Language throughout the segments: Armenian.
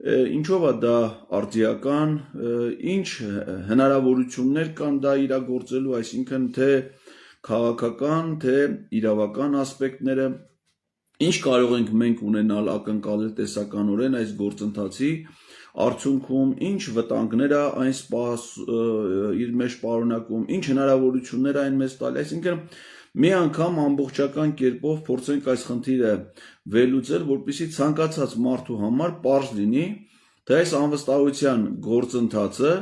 Ինչով է դա արդիական, ինչ հնարավորություններ կան դա իրագործելու, այսինքն թե քաղաքական, թե իրավական ասպեկտները, ինչ կարող ենք մենք ունենալ ակնկալել տեսականորեն այս գործընթացի արդյունքում, ինչ վտանգներ է այն իր մեջ պարունակում, ինչ հնարավորություններ այն մեզ տալի, այսինքն մի անգամ ամբողջական կերպով փորձենք այս խնդիրը վերլուծել, որպեսզի ցանկացած մարդու համար պարզ լինի, թե այս անվստահության գործընթացը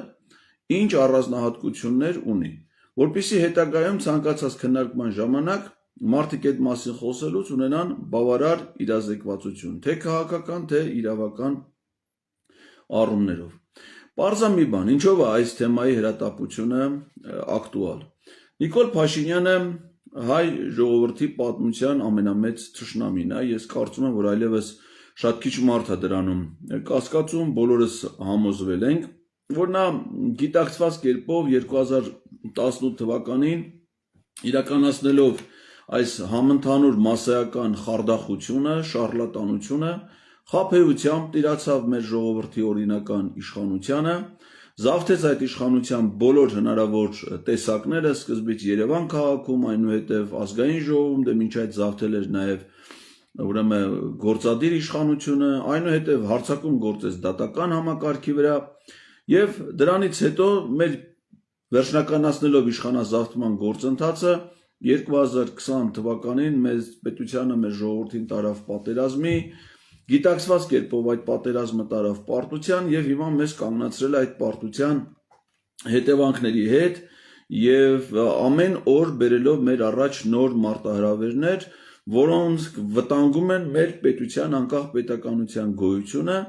ինչ առանձնահատկություններ ունի, որպեսզի հետագայում ցանկացած քննարկման ժամանակ մարդիկ այդ մասին խոսելուց ունենան բավարար իրազեկվածություն, թե քաղաքական, թե իրավական առումներով։ Պարզա մի բան, ինչով է այս թեմայի հրատապությունը ակտուալ։ Նիկոլ Փաշինյանը հայ ժողովրդի պատմության ամենամեծ թշնամին է, ես կարծում եմ, որ այլևս շատ քիչ մարդ է դրանում կասկածում, բոլորս համոզվել ենք, որ նա գիտակցված կերպով 2018 թվականին իրականացնելով այս համընդհանուր մասսայական խարդախությունը, շարլատանությունը, խաբեությամբ տիրացավ մեր ժողովրդի օրինական իշխանությանը, զավթեց այդ իշխանության բոլոր հնարավոր տեսակները, սկզբից Երևան քաղաքում, այնուհետև ազգային ժողովում, դե մինչ այդ զավթել էր նաև ուրեմն գործադիր իշխանությունը, այնուհետև հարձակում գործեց դատական համակարգի վրա, եւ դրանից հետո մեր վերջնականացնելով իշխանազավթման գործընթացը 2020 թվականին մեզ պետությանը, մեր ժողովրդին տարավ պատերազմի, գիտակցված կերպով այդ պատերազմը տարավ պարտության եւ հիմա մեզ կանգնացրել է այդ պարտության հետևանքների հետ եւ ամեն օր բերելով մեր առաջ նոր մարտահրավերներ, որոնք վտանգում են մեր պետության անկախ պետականության գոյությունը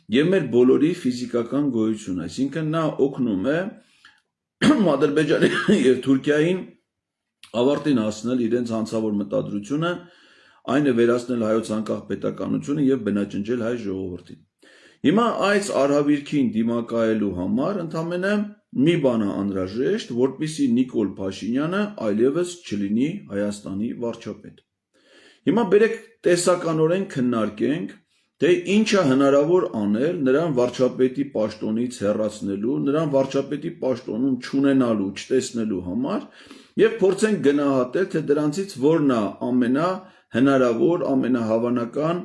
եւ մեր բոլորի ֆիզիկական գոյությունը, այսինքն նա օգնում է Ադրբեջանի եւ Թուրքիային ավարտին հասնել իրենց հանցավոր մտադրությունը, այն է վերացնել հայոց անկախ պետականությունը եւ բնաջնջել հայ ժողովրդին։ Հիմա այս արհավիրքին դիմակայելու համար ընդամենը մի բան է անհրաժեշտ, որպեսզի Նիկոլ Փաշինյանը այլևս չլինի Հայաստանի վարչապետ։ Հիմա բերեք տեսականորեն քննարկենք, թե ինչ է հնարավոր անել նրան վարչապետի պաշտոնից հեռացնելու, նրան վարչապետի պաշտոնում չունենալու, չտեսնելու համար եւ փորձենք գնահատել, թե դրանցից որն է ամենահնարավոր, ամենահավանական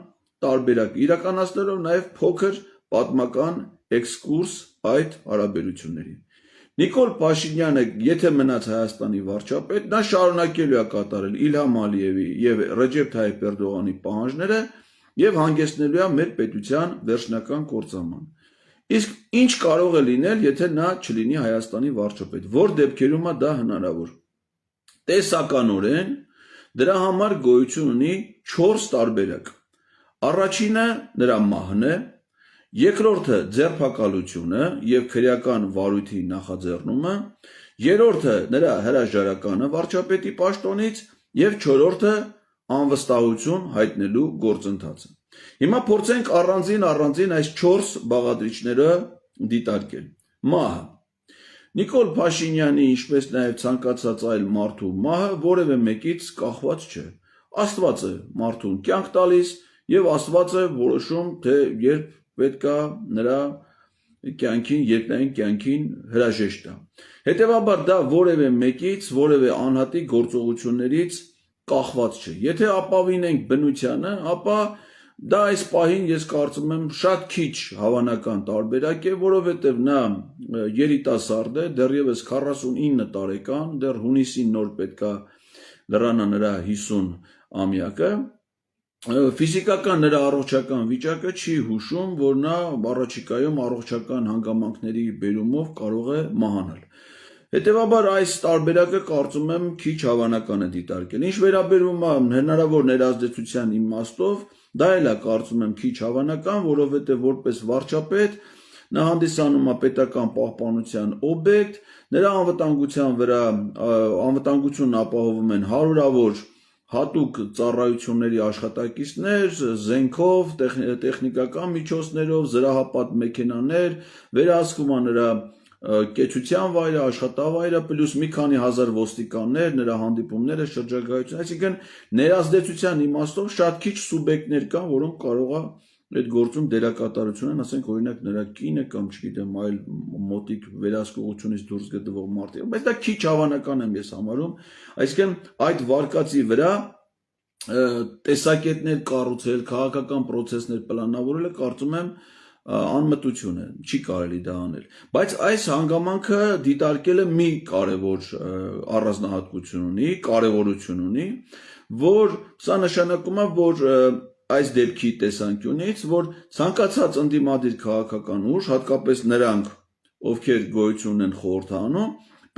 տարբերակը, իրականացնելով նաեւ փոքր պատմական էքսկուրս այդ հարաբերություններին։ Նիկոլ Փաշինյանը, եթե մնաց Հայաստանի վարչապետ, նա շարունակելու է կատարել Իլհամ Ալիևի եւ Ռեջեփ Թայիփ Էրդողանի պահանջները եւ հանգեցնելու է մեր պետության վերջնական կործանման։ Իսկ ինչ կարող է լինել, եթե նա չլինի Հայաստանի վարչապետ, որ դեպքերում է դա հնարավոր։ Տեսականորեն դրա համար գոյություն ունի 4 տարբերակ։ Առաջինը նրա մահն է, երկրորդը ձերբակալությունը եւ քրեական վարույթի նախաձեռնումը, երրորդը նրա հրաժարականը վարչապետի պաշտոնից եւ չորրորդը անվստահություն հայտնելու գործընթացը։ Հիմա փորձենք առանձին այս 4 բաղադրիչները դիտարկել։ Մահը։ Նիկոլ Փաշինյանի, ինչպես նաև ցանկացած այլ մարդու մահը որևէ մեկից կախված չէ։ Աստված է մարդուն կյանք տալիս եւ Աստված է որոշում, թե երբ պետք է նրա կյանքին, երկնային կյանքին հրաժեշտ տա։ Հետևաբար դա որևէ մեկից, որևէ անհատի գործողություններից կախված չէ։ Եթե ապավինենք բնությանը, ապա դա այս պահին ես կարծում եմ շատ քիչ հավանական տարբերակ է, որովհետև նա երիտասարդ է, դեռևս 49 տարեկան, դեռ հունիսին նոր պետք է լրանա նրա 50-ամյակը, ֆիզիկական նրա առողջական վիճակը չի հուշում, որ նա առաջիկայում առողջական հանգամանքների բերումով կարող է մահանալ։ Հետևաբար այս տարբերակը կարծում եմ քիչ հավանական է դիտարկել։ Ինչ վերաբերում է հնարավոր ներազդեցության իմաստով, դա էլ է կարծում եմ քիչ հավանական, որովհետև որպես վարչապետ նա հանդիսանում է պետական պահպանության օբյեկտ, նրա անվտանգության վրա անվտանգությունն ապահովում են հարյուրավոր հատուկ ծառայությունների աշխատակիցներ, զենքով, տեխնիկական միջոցներով, զրահապատ մեքենաներ, վերահսկվում է նրա կեցության վայրը, աշխատավայրը, պլյուս մի քանի հազար ոստիկաններ, նրա հանդիպումները, շրջագայություն, այսինքն ներազդեցության իմաստով շատ քիչ սուբյեկտներ կան, որոնք կարող է այդ գործում դերակատարություն են, ասենք օրինակ նրա կինը կամ չգիտեմ այլ մոտիկ վերահսկողությունից դուրս գտնվող մարդիկ, բայց դա քիչ հավանական եմ ես համարում, այսինքն այդ վարկածի վրա տեսակետներ կառուցել, քաղաքական process-ներ պլանավորելը կարծում եմ անմտություն է, չի կարելի դա անել, բայց այս հանգամանքը դիտարկելը մի կարևոր առանձնահատկություն ունի, կարևորություն ունի, որ սա նշանակում է, որ այս դեպքի տեսանկյունից, որ ցանկացած ընդդիմադիր քաղաքական ուժ, հատկապես նրանք, ովքեր գոյություն ունեն խորհրդանում,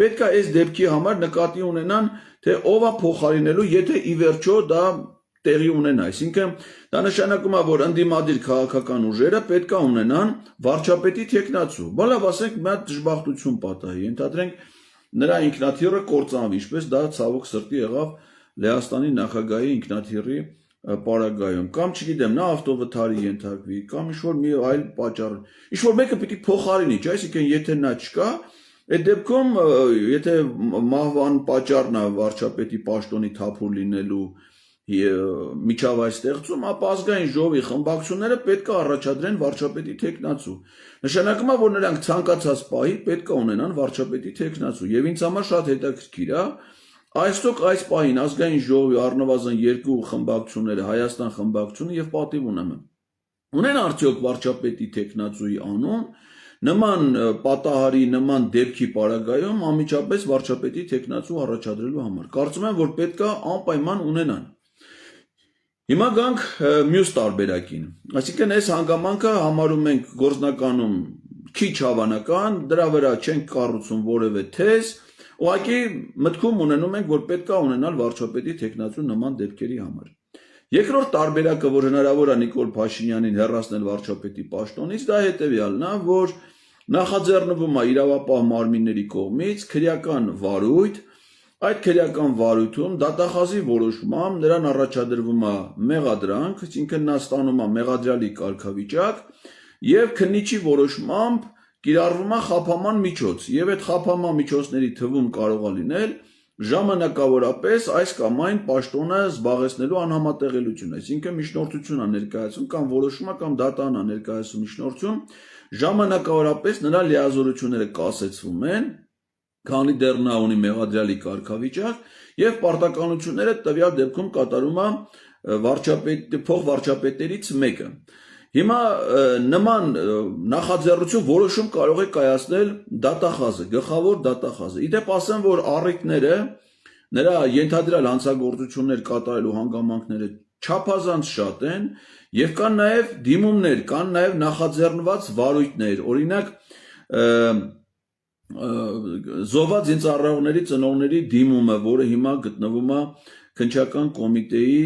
պետք է այս դեպքի համար նկատի ունենան, թե ով է փոխարինելու, եթե ի վերջո դա տեղի ունենա, այսինքն դա նշանակում է, որ ընդդիմադիր քաղաքական ուժերը պետք է ունենան վարչապետի թեկնածու, բալավ ասենք մի հատ դժբախտություն պատահի, ենթադրենք նրա ինքնաթիռը կործանվի, ինչպես դա ցավոք սրտի եղավ Լեհաստանի նախագահի ինքնաթիռի պարագայում, կամ չգիտեմ, նա ավտովթարի ենթարկվի, կամ ինչ-որ մի այլ պատճառ, ինչ-որ մեկը պիտի փոխարինի, այսինքն եթե նա չկա, այդ դեպքում, եթե մահվան պատճառն է վարչապետի պաշտոնի թափուր լինելու միջավայր ստեղծում, ապա ազգային ժողովի խմբակցությունները պետք է առաջադրեն վարչապետի թեկնածու։ Նշանակում է, որ նրանք ցանկացած պահի պետք է ունենան վարչապետի թեկնածու, եւ ինձ համար շատ հետաքրքիր է, Այսօք այս պահին ազգային ժողովի առնվազն երկու խմբակցությունները, Հայաստան խմբակցությունը եւ Պատիվ ունեն արդյոք վարչապետի թեկնածուի անուն, նման պատահարի, նման դեպքի պարագայում անմիջապես վարչապետի թեկնածու առաջադրելու համար։ Կարծում եմ, որ պետք է անպայման ունենան։ Հիմա գանք մյուս տարբերակին։ Այսինքն այս հանգամանքը համարում ենք գործնականում քիչ հավանական, դրա վրա չենք կառուցում որևէ թեզ, ուղղակի մտքում ունենում ենք, որ պետք է ունենալ վարչապետի թեկնածու նման դեպքերի համար։ Երկրորդ տարբերակը, որ հնարավոր է Նիկոլ Փաշինյանին հեռացնել վարչապետի պաշտոնից, դա հետևյալն է, որ նախաձեռնվում է իրավապահ մարմինների կողմից քրեական վարույթ, այդ քրեական վարույթում դատախազի որոշմամբ նրան առաջադրվում է մեղադրանք, այսինքն նա ստանում է մեղադրյալի կարգավիճակ եւ քննիչի որոշմամբ կիրառվում է խափաման միջոց, եւ այդ խափաման միջոցների թվում կարող է լինել ժամանակավորապես այս կամ այն պաշտոնը զբաղեցնելու անհամատեղելություն, այսինքն միջնորդություն է ներկայացում կամ որոշում է կամ դատան է ներկայացում միջնորդություն, ժամանակավորապես նրա լիազորությունները կասեցվում են, քանի դեռ նա ունի մեղադրյալի կարգավիճակ եւ պարտականությունները տվյալ դեպքում կատարում է փոխվարչապետներից մեկը։ Հիմա նման նախաձեռնություն որոշում կարող է կայացնել դատախազը, գլխավոր դատախազը։ Իդեպ ասեմ, որ առիթները նրա ենթադրյալ հանցագործություններ կատարելու հանգամանքները չափազանց շատ են եւ կան նաեւ դիմումներ, կան նաեւ նախաձեռնված վարույթներ, օրինակ զոհված զինծառայողների ծնողների դիմումը, որը հիմա գտնվում է քննչական կոմիտեի,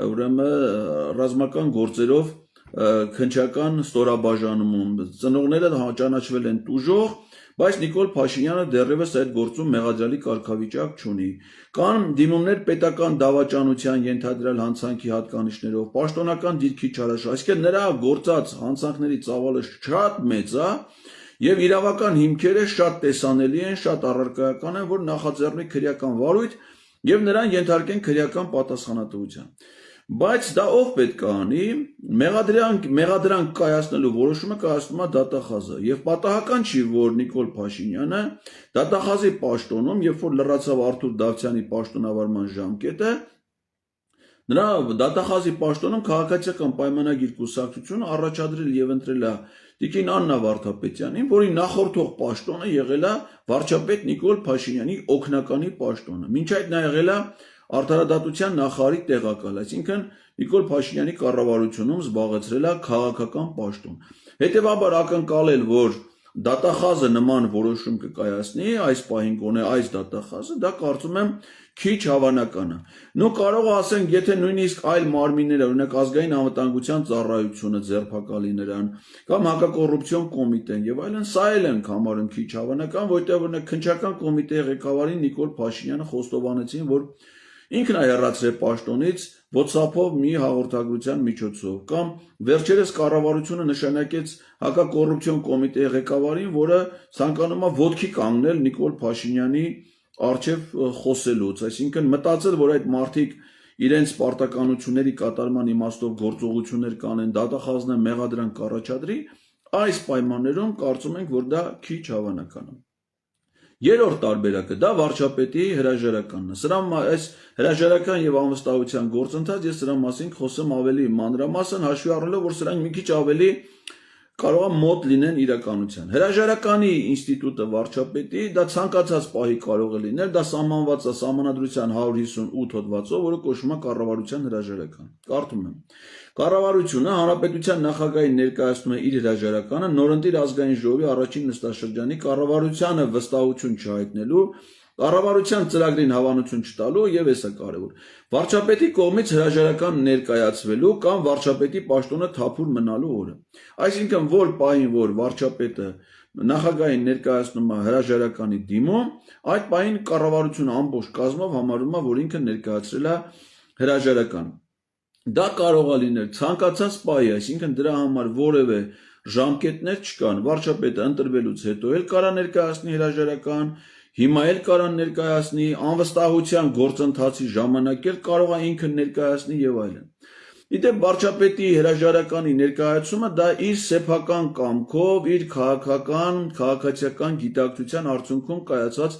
ուրեմն ռազմական գործերով քննչական ստորաբաժանումում, ծնողները ճանաչվել են տուժող, բայց Նիկոլ Փաշինյանը դեռևս այդ գործում մեղադրյալի կարգավիճակ չունի։ Կան դիմումներ պետական դավաճանության ենթադրյալ հանցանքի հատկանիշներով, պաշտոնական դիրքի չարաշահ, այսինքն նրա գործած հանցանքների ծավալը շատ մեծ է եւ իրավական հիմքերը շատ տեսանելի են, շատ առարկայական են, որ նախաձեռնի քրեական վարույթ եւ նրան ենթարկեն քրեական պատասխանատվության։ Բայց դա ով պետք է անի, մեղադրանք կայացնելու որոշումը կայացնում է դատախազը եւ պատահական չի, որ Նիկոլ Փաշինյանը դատախազի պաշտոնում, երբ որ լրացավ Արթուր Դավթյանի պաշտոնավարման ժամկետը, նրա դատախազի պաշտոնում քաղաքացիական պայմանագիր կուսակցությունը առաջադրել եւ ընտրել է Տիկին Աննա Վարդապետյանին, որի նախորդող պաշտոնը եղել է վարչապետ Նիկոլ Փաշինյանի օգնականի պաշտոնը։ Մինչ այդ նա եղել է Արդարադատության նախարարի տեղակալ, այսինքն Նիկոլ Փաշինյանի կառավարությունում զբաղեցրել է քաղաքական պաշտոն։ Հետևաբար ակնկալել, որ դատախազը նման որոշում կկայացնի, այս պահին գոնե այս դատախազը, դա կարծում եմ քիչ հավանական է։ Նու կարող է ասենք, եթե նույնիսկ այլ մարմինները, օրինակ ազգային անվտանգության ծառայությունը ձերբակալի նրան, կամ հակակոռուպցիոն կոմիտեն եւ այլն, սա էլ ենք համարում քիչ հավանական, որտեղ օրինակ քննչական կոմիտեի ղեկավարին Նիկոլ Փաշինյանը խոստովանեցին, որ ինքն է հեռացրել պաշտոնից WhatsApp-ով մի հաղորդագրության միջոցով, կամ վերջերս կառավարությունը նշանակեց հակակոռուպցիոն կոմիտեի ղեկավարին, որը ցանկանում է ոտքի կանգնել Նիկոլ Փաշինյանի առջև խոսելուց, այսինքն մտածել, որ այդ մարդիկ իրենց պարտականությունների կատարման իմաստով գործողություններ կանեն, դատախազնեն, մեղադրանք կառաջադրի, այս պայմաններում կարծում ենք, որ դա քիչ հավանական է։ Երրորդ տարբերակը դա վարչապետի հրաժարականն է։ Այս հրաժարական եւ անվստահության գործընթաց ես սրա մասին խոսեմ ավելի մանրամասն, հաշվի առնելով, որ սրանք մի քիչ ավելի կարող է մոտ լինեն իրականության։ Հրաժարականի ինստիտուտը վարչապետի դա ցանկացած պահի կարող է լինել, դա սահմանված է Սահմանադրության 158 հոդվածով, որը կոչվում է կառավարության հրաժարական։ Կարդում եմ. Կառավարությունը հանրապետության նախագահին ներկայացնում է իր հրաժարականը նորընտիր ազգային ժողովի առաջին նստաշրջանի կառավարությանը վստահություն չհայտնելու, կառավարության ծրագրին հավանություն չտալու եւ հեսա կարեւոր վարչապետի կողմից հրաժարական ներկայացվելու կամ վարչապետի պաշտոնը թափուր մնալու օրը։ Այսինքն որ պահին որ վարչապետը նախագահին ներկայացնում է հրաժարականի դիմում, այդ պահին կառավարությունը ամբողջ կազմով համարում է, որ ինքը ներկայացրել է հրաժարական։ Դա կարող է լինել ցանկացած պահի, այսինքն դրա համար որևէ ժամկետներ չկան։ Վարչապետը ընտրվելուց հետո էլ կարա ներկայացնի հրաժարական, հիմա էլ կարան ներկայացնի, անվստահության գործընթացի ժամանակ էլ կարող է ինքը ներկայացնի եւ այլն։ Իդեպ վարչապետի հրաժարականի ներկայացումը դա իր սեփական կամքով, իր քաղաքացիական գիտակցության արդյունքում կայացած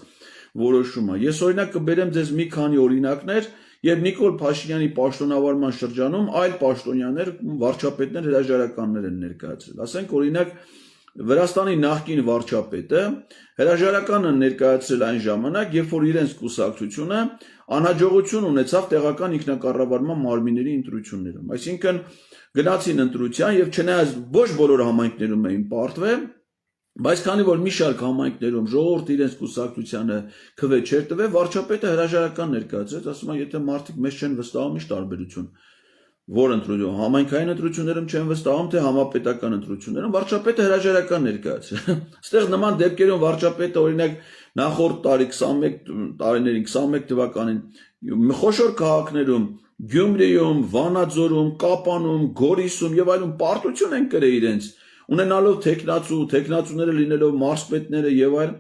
որոշում է։ Ես օրինակ կբերեմ ձեզ մի քանի օրինակներ, եւ Նիկոլ Փաշինյանի պաշտոնավարման շրջանում այլ պաշտոնյաներ, վարչապետներ հրաժարականներ են ներկայացրել։ Ասենք օրինակ Վրաստանի նախկին վարչապետը հրաժարականը ներկայացրել այն ժամանակ, երբ որ իրենց կուսակցությունը անհաջողություն ունեցավ տեղական ինքնակառավարման մարմինների ընտրություններում։ Այսինքն գնացին ընտրության եւ չնայած ոչ բոլոր համայնքներում էին պարտվել, բայց քանի որ մի շարք համայնքներում ժողովուրդը իրենց կուսակցությանը քվե չէր տվել, վարչապետը հրաժարական ներկայացրեց, ասում է, եթե մարդիկ մեզ չեն վստահում, ի՞նչ տարբերություն։ Որ ընտրություն, համայնքային ընտրություններում չեն վստահում, թե համապետական ընտրություններում, վարչապետը հրաժարական ներկայացրել։ Այստեղ նման դեպքերում վարչապետը օրինակ նախորդ տարի 21 թվականին խոշոր քաղաքներում Գյումրիում, Վանաձորում, Կապանում, Գորիսում եւ այլն պարտություն են կրել իրենց, ունենալով տեխնացուները լինելով մարզպետները եւ այլն,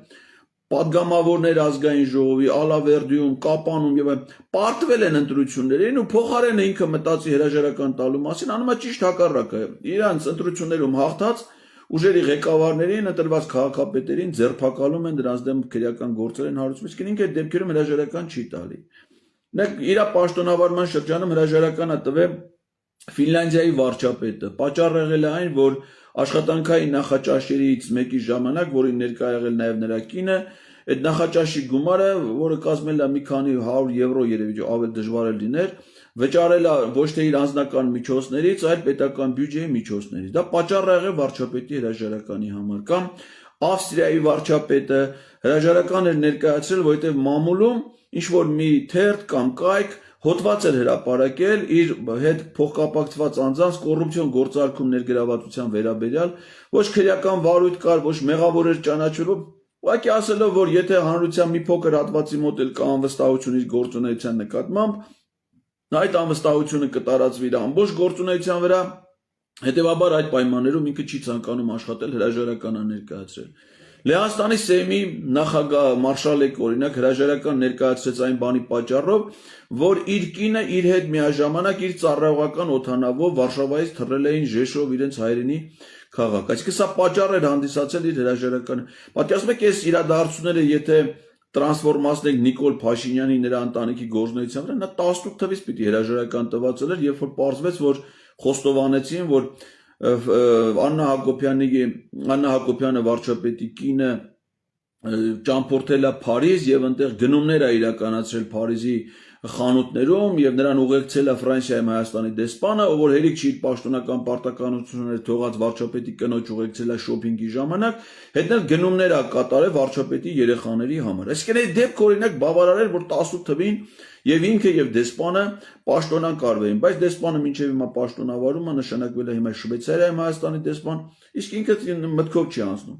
պատգամավորներ ազգային ժողովի, Ալավերդիում, Կապանում եւ այլն, պարտվել են ընտրություններին ու փոխարենը ինքը մտածի հրաժարական տալու մասին, անում է ճիշտ հակառակը։ Իրանց ընտրություններում հաղթած ուժերի ղեկավարներին, ընտրված քաղաքապետերին ձերբակալում են, դրանց դեմ քրեական գործեր են հարուցում, իսկ ինքը այդ դեպքերում հրաժարական չի տալի։ Իր պաշտոնավարման շրջանում հրաժարականը տվել Ֆինլանդիայի վարչապետը, պատճառ եղել է այն, որ աշխատանքային նախաճաշերից մեկի ժամանակ, որին ներկա եղել նաև նրա կինը, այդ նախաճաշի գումարը, որը կազմել է մի քանի 100 եվրո, երևի ավելի դժվար է լիներ, վճարել է ոչ թե իր անձնական միջոցներից, այլ պետական բյուջեի միջոցներից։ Դա պատճառ եղել վարչապետի հրաժարականի համար։ Կամ Ավստրիայի վարչապետը հրաժարական էր ներկայացրել, որովհետև մամուլում ինչ որ մի թերթ կամ կայք հոդված էր հրապարակել իր հետ փոխկապակցված անձանց կոռուպցիոն գործարքում ներգրավվածության վերաբերյալ, ոչ քրեական վարույթ կար, ոչ մեղավոր էր ճանաչվելու, ուղղակի ասելով, որ եթե հանրության մի փոքր հատվածի մոտ էլ կա անվստահություն իր գործունեության նկատմամբ, այդ անվստահությունը կտարածվի իր ամբողջ գործունեության վրա, հետևաբար այդ պայմաններում ինքը չի ցանկանում աշխատել, հրաժարական է ներկայացրել։ Լեհաստանի Սեյմի նախագահ Մարշալեկ օրինակ հրաժարական ներկայացրեց այն բանի պատճառով, որ իր կինը իր հետ միաժամանակ իր ծառայողական օդանավով Վարշավայից թռել էին Ժեշով իրենց հայրենի քաղաք։ Այսինքն սա պատճառ էր հանդիսացել իր հրաժարականը։ Պատկերացնում եք, այս իրադարձությունները եթե տրանսֆորմացնենք Նիկոլ Փաշինյանի նրա ընտանիքի գործունեության վրա, նա 18 թվականից պիտի հրաժարական տված էր, երբ որ պարզվեց, որ խոստովանեցին, որ Աննա Հակոբյանը վարչապետի կինը ճամփորդել է Փարիզ եւ այնտեղ գնումներ է իրականացրել Փարիզի խանութներում եւ նրան ուղեկցել է Ֆրանսիայում Հայաստանի դեսպանը, ով որ հերիք չի իր պաշտոնական պարտականությունները թողած վարչապետի կնոջ ուղեկցել է շոփինգի ժամանակ, հետնել գնումներ է կատարել վարչապետի երեխաների համար։ Այսինքն այդ դեպքը օրինակ բավարար էր, որ 18 թվին եւ ինքը եւ դեսպանը պաշտոնակարվեին, բայց դեսպանը մինչեւ հիմա պաշտոնավարում է, նշանակվել է հիմա Շվեյցարիայում Հայաստանի դեսպան, իսկ ինքը մտքով չի անցնում։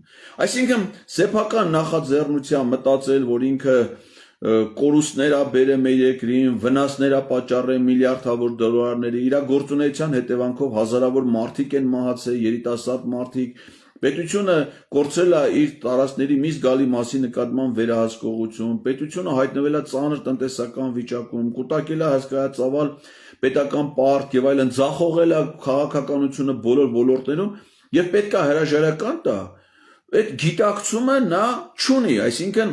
Այսինքն սեփական նախաձեռնությամբ մտածել, որ ինքը կորուստներ է բերել մեր երկրին, վնասներ է պատճառել միլիարդավոր դոլարների, իր գործունեության հետևանքով հազարավոր մարդիկ են մահացել, երիտասարդ մարդիկ, Պետությունը կորցրել է իր տարածքների մի զգալի մասի նկատմամբ վերահսկողություն, պետությունը հայտնվել է ծանր տնտեսական վիճակում, կուտակել է հսկայածավալ պետական պարտք եւ այլն, ձախողել է քաղաքականությունը բոլոր ոլորտներում եւ պետք է հրաժարական տա։ Այդ գիտակցումը նա չունի, այսինքն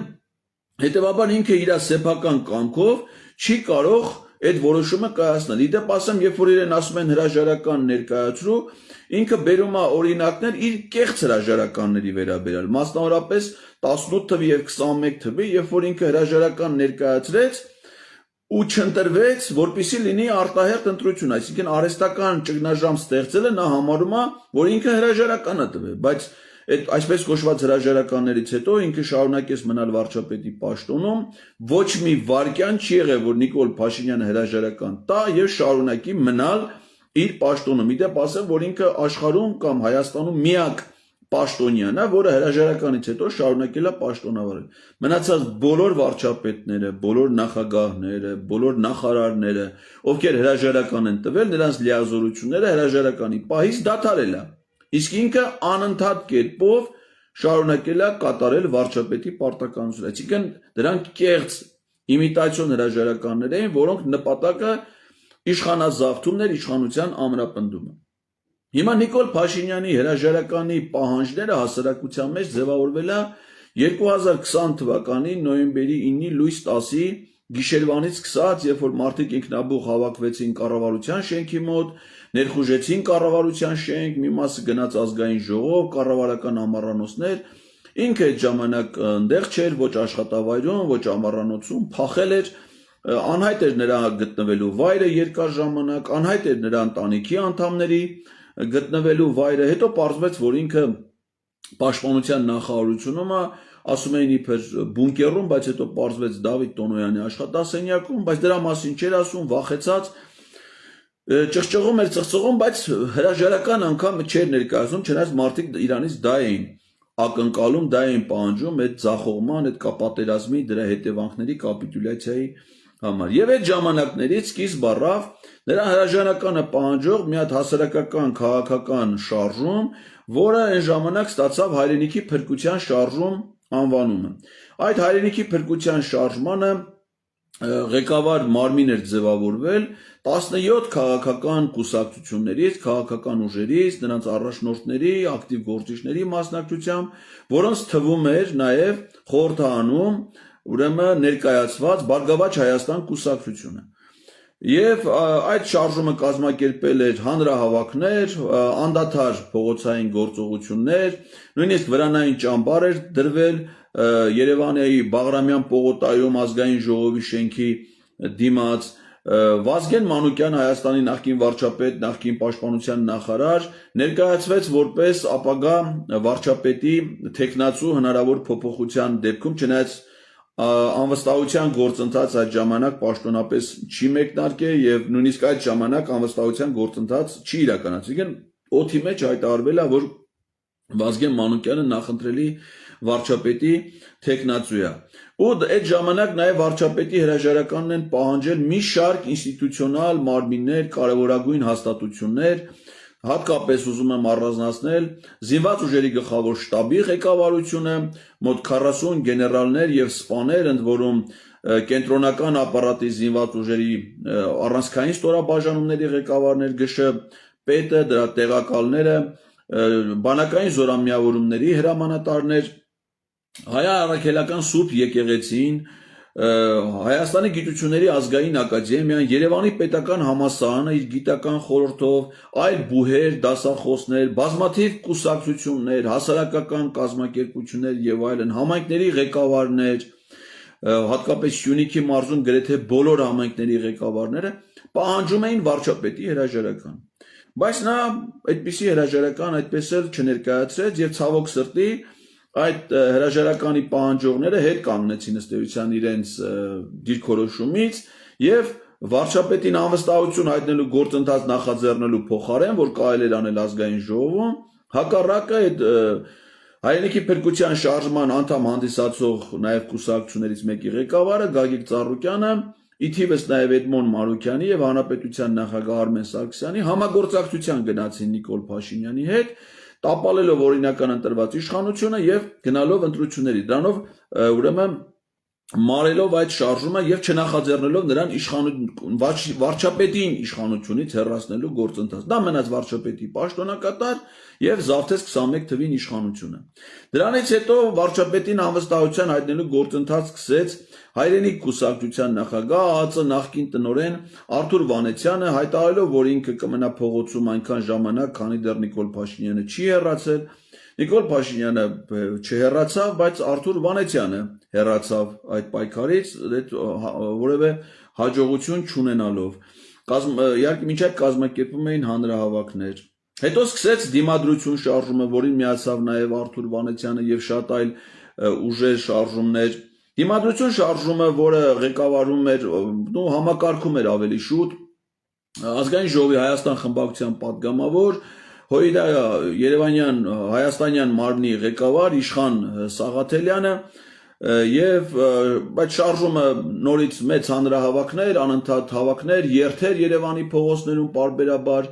հետեւաբար ինքը իր սեփական կամքով չի կարող այդ որոշումը կայացնել։ Իդեպ ասեմ, երբ որ իրեն ասում են հրաժարական ներկայացրու, ինքը բերում է օրինակներ իր կեղծ հրաժարականների վերաբերյալ, մասնավորապես 18 թվի եւ 21 թվի, երբ որ ինքը հրաժարական ներկայացրեց ու չընտրվեց, որպեսզի լինի արտահերթ ընտրություն, այսինքն արհեստական ճգնաժամ ստեղծելը նա համարում է, որ ինքը հրաժարական է տվել, բայց այդ այսպես կոչված հրաժարականներից հետո ինքը շարունակեց մնալ վարչապետի պաշտոնում, ոչ մի վայրկյան չի եղել, որ Նիկոլ Փաշինյանը հրաժարական տա եւ շարունակի մնալ իր պաշտոնում։ Իդեպ ասեմ, որ ինքը աշխարհում կամ Հայաստանում միակ պաշտոնյանն է, որը հրաժարականից հետո շարունակել է պաշտոնավարել։ Մնացած բոլոր վարչապետները, բոլոր նախագահները, բոլոր նախարարները, ովքեր հրաժարական են տվել, նրանց լիազորությունները հրաժարականի պահից դադարել է։ Իսկ ինքը անընդհատ կերպով շարունակել է կատարել վարչապետի պարտականությունը։ Այսինքն դրանք կեղծ իմիտացիոն հրաժարականներ էին, որոնք նպատակը իշխանազավթումն էր, իշխանության ամրապնդումը։ Հիմա Նիկոլ Փաշինյանի հրաժարականի պահանջները հասարակության մեջ ձևավորվել է 2020 թվականի նոյեմբերի 9-ի լույս 10-ի գիշերվանից սկսած, երբ որ մարդիկ ինքնաբուխ հավաքվեցին կառավարության շենքի մոտ, ներխուժեցին կառավարության շենք, մի մասը գնաց ազգային ժողով, կառավարական ամառանոցներ, ինքը այդ ժամանակ այնտեղ չէր, ոչ աշխատավայրում, ոչ ամառանոցում, փախել էր, անհայտ էր նրա գտնվելու վայրը երկար ժամանակ, անհայտ էր նրա ընտանիքի անդամների գտնվելու վայրը, հետո պարզվեց, որ ինքը պաշտպանության նախարարությունում է, ասում էին իբր բունկերում, բայց հետո պարզվեց Դավիթ Տոնոյանի աշխատասենյակում, բայց դրա մասին չէր ասում, վախեցած, ճղճղում էր, ծղծղում, բայց հրաժարական անգամ չէր ներկայացնում, չնայած մարդիկ իրանից դա էին ակնկալում, դա էին պահանջում այդ ձախողման, այդ պատերազմի, դրա հետևանքների կապիտուլյացիայի համար։ Եվ այդ ժամանակներից սկիզբ առավ նրա հրաժարականը պահանջող մի հատ հասարակական քաղաքական շարժում, որը այն ժամանակ ստացավ հայրենիքի փրկության շարժում անվանումը։ Այդ հայրենիքի փրկության շարժմանը ղեկավար մարմին էր ձևավորվել 17 քաղաքական կուսակցություններից, քաղաքական ուժերից, նրանց առաջնորդների, ակտիվ գործիչների մասնակցությամբ, որոնց թվում էր նաև խորհրդանում ուրեմն ներկայացված Բարգավաճ Հայաստան կուսակցությունը։ Եվ այդ շարժումը կազմակերպել էր հանրահավաքներ, անդադար փողոցային գործողություններ, նույնիսկ վրանային ճամբար էր դրվել Երևանի Բաղրամյան պողոտայում ազգային ժողովի շենքի դիմաց, Վազգեն Մանուկյան, Հայաստանի նախկին վարչապետ, նախկին պաշտպանության նախարար, ներկայացվեց որպես ապագա վարչապետի թեկնածու հնարավոր փոփոխության դեպքում, չնայած անվստահության գործընթաց այդ ժամանակ պաշտոնապես չի մեկնարկել եւ նույնիսկ այդ ժամանակ անվստահության գործընթաց չի իրականացվել։ Օդի մեջ հայտարարվել է, որ Վազգեն Մանուկյանը նախընտրելի վարչապետի թեկնածու է։ Ու այդ ժամանակ նաև վարչապետի հրաժարականն են պահանջել մի շարք ինստիտուցիոնալ մարմիններ, կարևորագույն հաստատություններ, հատկապես ուզում եմ առանձնացնել զինված ուժերի գլխավոր շտաբի ղեկավարությունը, մոտ 40 գեներալներ եւ սպաներ, ընդ որում կենտրոնական ապարատի զինված ուժերի առանցքային ստորաբաժանումների ղեկավարներ, ԳՇ պետը, դրա տեղակալները, բանակային զորամիավորումների հրամանատարներ, հայ-առաքելական սուրբ եկեղեցին, Հայաստանի գիտությունների ազգային ակադեմիան, Երևանի պետական համալսարանը իր գիտական խորհրդով, այլ բուհեր, դասախոսներ, բազմաթիվ կուսակցություններ, հասարակական կազմակերպություններ եւ այլն, համայնքների ղեկավարներ, հատկապես Սյունիքի մարզում գրեթե բոլոր համայնքների ղեկավարները պահանջում էին վարչապետի հրաժարական։ Բայց նա այդպիսի հրաժարական այդպես էլ չներկայացրեց եւ ցավոք սրտի այդ հրաժարականի պահանջողները հետ կանգնեցին ըստ էության իրենց դիրքորոշումից եւ վարչապետին անվստահություն հայտնելու գործընթաց նախաձեռնելու փոխարեն, որ կարելի էր անել ազգային ժողովում, հակառակը այդ հայրենիքի փրկության շարժման անդամ հանդիսացող նաեւ կուսակցություններից մեկի ղեկավարը Գագիկ Ծառուկյանը, ի թիվս նաեւ Էդմոն Մարուկյանի եւ հանրապետության նախագահ Արմեն Սարգսյանի համագործակցության գնացին Նիկոլ Փաշինյանի հետ, տապալելով օրինական ընտրված իշխանությունը եւ գնալով ընտրությունների, դրանով ուրեմն մարելով այդ շարժումը եւ չնախաձեռնելով նրան վարչապետին իշխանությունից հեռացնելու գործընթաց։ Դա մնաց վարչապետի պաշտոնակատար եւ զավթեց 21 թվին իշխանությունը։ Դրանից հետո վարչապետին անվստահության հայտնելու գործընթաց սկսեց Հայրենիք կուսակցության նախագահ ԱԱԾ նախկին տնօրեն Արթուր Վանեցյանը, հայտարարելով, որ ինքը կմնա փողոցում այնքան ժամանակ, քանի դեռ Նիկոլ Փաշինյանը չի հեռացել։ Նիկոլ Փաշինյանը չհեռացավ, բայց Արթուր Վանեցյանը հեռացավ այդ պայքարից, որևէ հաջողություն չունենալով։ Իհարկե մինչ այդ կազմակերպում էին հանրահավաքներ։ Հետո սկսեց դիմադրություն շարժումը, որին միացավ նաև Արթուր Վանեցյանը եւ շատ այլ ուժեր շարժումներ։ Դիմադրություն շարժումը, որը ղեկավարում էր ու համակարգում էր ավելի շուտ Ազգային ժողովի Հայաստան խմբակցության падգամավոր Երևանյան Հայաստանյան մարմնի ղեկավար Իշխան Սաղաթելյանը եւ այդ շարժումը նորից մեծ հանրահավաքներ, անընդհատ հավաքներ, երթեր Երևանի փողոցներում պարբերաբար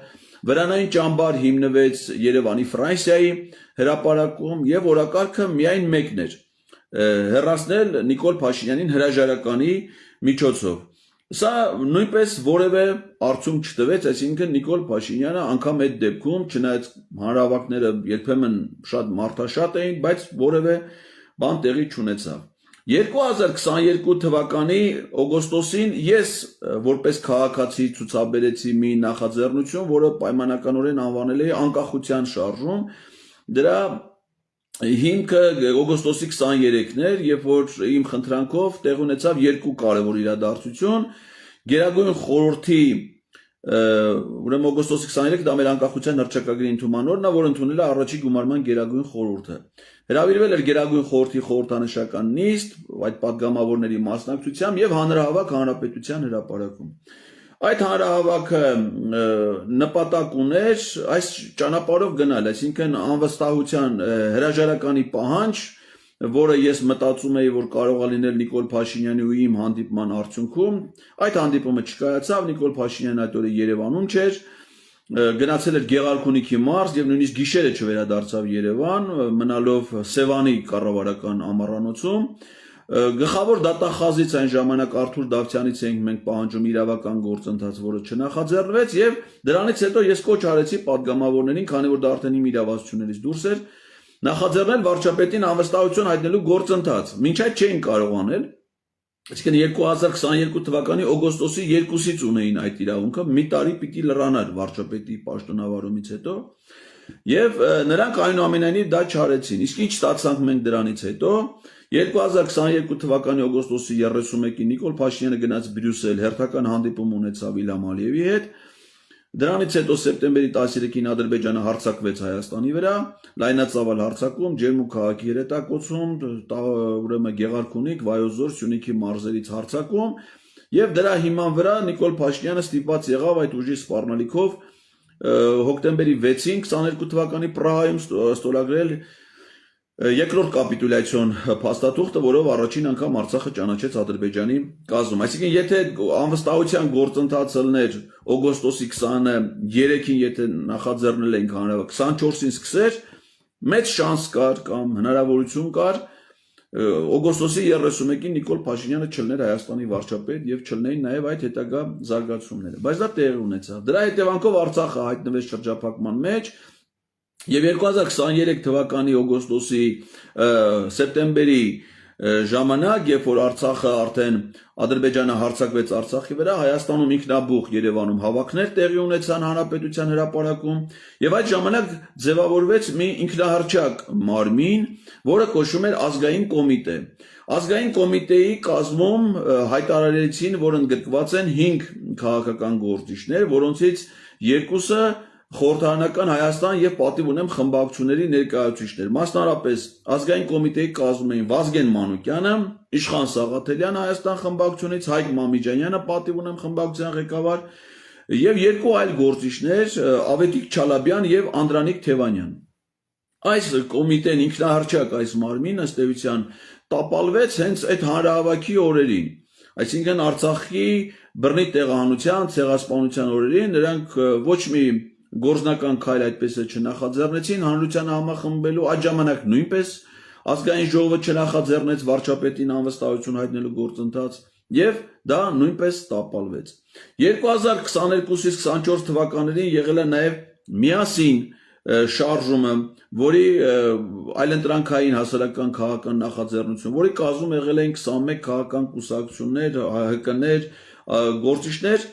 վրանային ճամբար հիմնվեց Երևանի Ֆրանսիայի հրապարակում եւ օրակարգը միայն մեկն էր հեռացնել Նիկոլ Փաշինյանին հրաժարականի միջոցով։ Սա նույնպես որևէ արդյունք չտվեց, այսինքն Նիկոլ Փաշինյանը անգամ այդ դեպքում, չնայած հանրահավաքները երբեմն շատ մարդաշատ էին, բայց որևէ բան տեղի չունեցավ։ 2022 թվականի օգոստոսին ես որպես քաղաքացի ցուցաբերեցի մի նախաձեռնություն, որը պայմանականորեն անվանել էի անկախության շարժում։ Դրա հիմքը օգոստոսի 23-ն էր, երբ որ իմ խնդրանքով տեղ ունեցավ երկու կարևոր իրադարձություն։ Գերագույն խորհրդի ուրեմն օգոստոսի 23 դա մեր անկախության հռչակագրի ընդունման օրն է, որ ընդունել է առաջի գումարման Գերագույն խորհուրդը։ Հրավիրվել էր Գերագույն խորհրդի խորհրդանշական նիստ, այդ падգամավորների մասնակցությամբ եւ հանրահավաք հանրապետության հրապարակում։ Այդ հանրահավաքը նպատակ ուներ այս ճանապարհով գնալ, այսինքն անվստահության հրաժարականի պահանջ, որը ես մտածում էի, որ կարող է լինել Նիկոլ Փաշինյանի ու իմ հանդիպման արդյունքում, այդ հանդիպումը չկայացավ, Նիկոլ Փաշինյանն այդ օրը Երևանում չէր, գնացել էր Գեղարքունիքի մարզ եւ նույնիսկ գիշերը չվերադարձավ Երևան, մնալով Սևանի կառավարական ամառանոցում։ Գլխավոր դատախազից այն ժամանակ Արթուր Դավթյանից էինք մենք պահանջում իրավական գործընթաց, որը չնախաձեռնվեց եւ դրանից հետո ես կոչ արեցի падգամավորներին, քանի որ դա արդեն իմ իրավասություններից դուրս էր, նախաձեռնել վարչապետին անվստահություն հայտնելու գործընթաց։ Մինչ այդ չէին կարող անել, այսինքն 2022 թվականի օգոստոսի 2-ից ունեին այդ իրավունքը, մի տարի պիտի լրանար վարչապետի պաշտոնավարումից հետո, եւ նրանք այնուամենայնիվ դա չարեցին։ Իսկ ինչ ստացանք մենք դրանից հետո 2022 թվականի օգոստոսի 31-ին Նիկոլ Փաշինյանը գնաց Բրյուսել, հերթական հանդիպում ունեցավ Իլհամ Ալիևի հետ։ Դրանից հետո սեպտեմբերի 13-ին Ադրբեջանը հարձակվեց Հայաստանի վրա, լայնածավալ հարձակում, Ջերմուկ քաղաքի երետակոծում, ուրեմն Գեղարքունիք, Վայոց Ձոր, Սյունիքի մարզերից հարձակում, եւ դրա հիման վրա Նիկոլ Փաշինյանը ստիպված եղավ այդ ուժի սպառնալիքով հոկտեմբերի 6-ին 22 թվականի Պրահայում ստորագրել երկրորդ կապիտուլյացիոն փաստաթուղթը, որով առաջին անգամ Արցախը ճանաչեց Ադրբեջանի կազմում։ Այսինքն, եթե անվստահության գործընթացը լներ օգոստոսի 23-ին, եթե նախաձեռնել էինք հանրահավաք, 24-ին սկսեր, մեծ շանս կար կամ հնարավորություն կար օգոստոսի 31-ին Նիկոլ Փաշինյանը չլներ Հայաստանի վարչապետ եւ չլնեին նաեւ այդ հետագա զարգացումները։ Բայց դա տեղի ունեցավ։ Դրա հետևանքով Արցախը հայտնվեց շրջափակման մեջ եւ 2023 թվականի օգոստոսի սեպտեմբերի ժամանակ, երբ որ Արցախը արդեն Ադրբեջանը հարձակվեց Արցախի վրա, Հայաստանում ինքնաբուխ Երևանում հավաքներ տեղի ունեցան հանրապետության հրապարակում եւ այդ ժամանակ ձևավորվեց մի ինքնահռչակ մարմին, որը կոչվում էր Ազգային կոմիտե։ Ազգային կոմիտեի կազմում հայտարարեցին, որ ընդգրկված են 5 քաղաքական գործիչներ, որոնցից երկուսը խորհրդարանական Հայաստան եւ պատիվ ունեմ խմբակցությունների ներկայացուցիչներ, մասնարարպես ազգային կոմիտեի կազմում էին Վազգեն Մանուկյանը, Իշխան Սաղաթելյանը Հայաստան խմբակցությունից, Հայկ Մամիջանյանը պատիվ ունեմ խմբակցության ղեկավար եւ երկու այլ գործիչներ Ավետիք Չալաբյան եւ Անդրանիկ Թևանյան։ Այս կոմիտեն ինքնահռչակ այս մարմինը ըստ էության տապալվեց հենց այդ հանրահավաքի օրերին, այսինքն Արցախի բռնի տեղահանության, ցեղասպանության օրերին նրանք ոչ մի գործնական քայլ այդպես է չնախաձեռնեցին, հանրությանը համախմբելու այդ ժամանակ նույնպես ազգային ժողովը չնախաձեռնեց վարչապետին անվստահություն հայտնելու գործընթաց եւ դա նույնպես տապալվեց 2022-ից 24 թվականներին եղել է նաեւ միասին շարժումը, որի այլընտրանքային հասարակական քաղաքական նախաձեռնություն, որի կազմում եղել են 21 քաղաքական կուսակցություններ, ՀՀԿ-ներ, գործիչներ,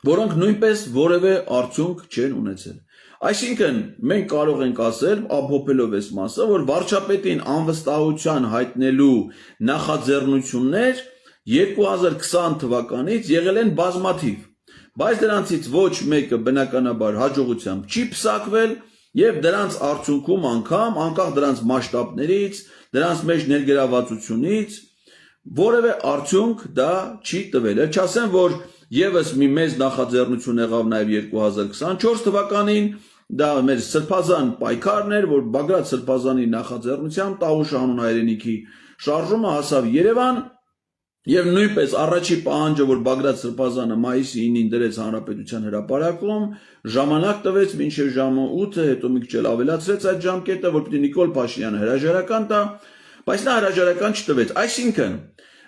որոնք նույնպես որևէ արդյունք չեն ունեցել։ Այսինքն մենք կարող ենք ասել, ամփոփելով այս մասը, որ վարչապետին անվստահության հայտնելու նախաձեռնություններ 2020 թվականից եղել են բազմաթիվ, բայց դրանցից ոչ մեկը բնականաբար հաջողությամբ չի փսակվել եւ դրանց արդյունքում անգամ անկախ դրանց մասշտաբներից, դրանց մեջ ներգրավվածությունից որևէ արդյունք դա չի տվել։ Չասեմ, որ եւս մի մեծ նախաձեռնություն եղավ նաեւ 2024 թվականին, դա մեր սրբազան պայքարն էր, որ Բագրատ Սրբազանի նախաձեռնությամբ Տավուշ անուն հայրենիքի շարժումը հասավ Երևան եւ նույնպես առաջի պահանջը, որ Բագրատ Սրբազանը մայիսի 9-ին դրեց Հանրապետության հրապարակում, ժամանակ տվեց մինչեւ ժամը 8-ը, հետո մի քիչ ավելացրեց այդ ժամկետը, որ պիտի Նիկոլ Փաշինյանը հրաժարական տա, բայց նա հրաժարական չտվեց։ Այսինքն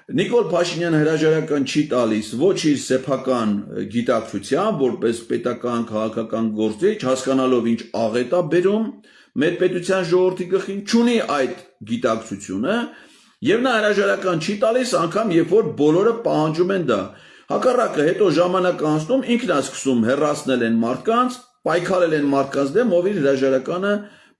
Նիկոլ Փաշինյանը հրաժարական չի տալիս ոչ իր սեփական գիտակցությամբ, որպես պետական քաղաքական գործիչ, հասկանալով ինչ աղետ է բերում մեր պետության ժողովրդի գլխին, չունի այդ գիտակցությունը, եւ նա հրաժարական չի տալիս անգամ երբ որ բոլորը պահանջում են դա։ Հակառակը հետո ժամանակ անցնում ինքն է սկսում հեռացնել են մարդկանց, պայքարել են մարդկանց դեմ, ով իր հրաժարականը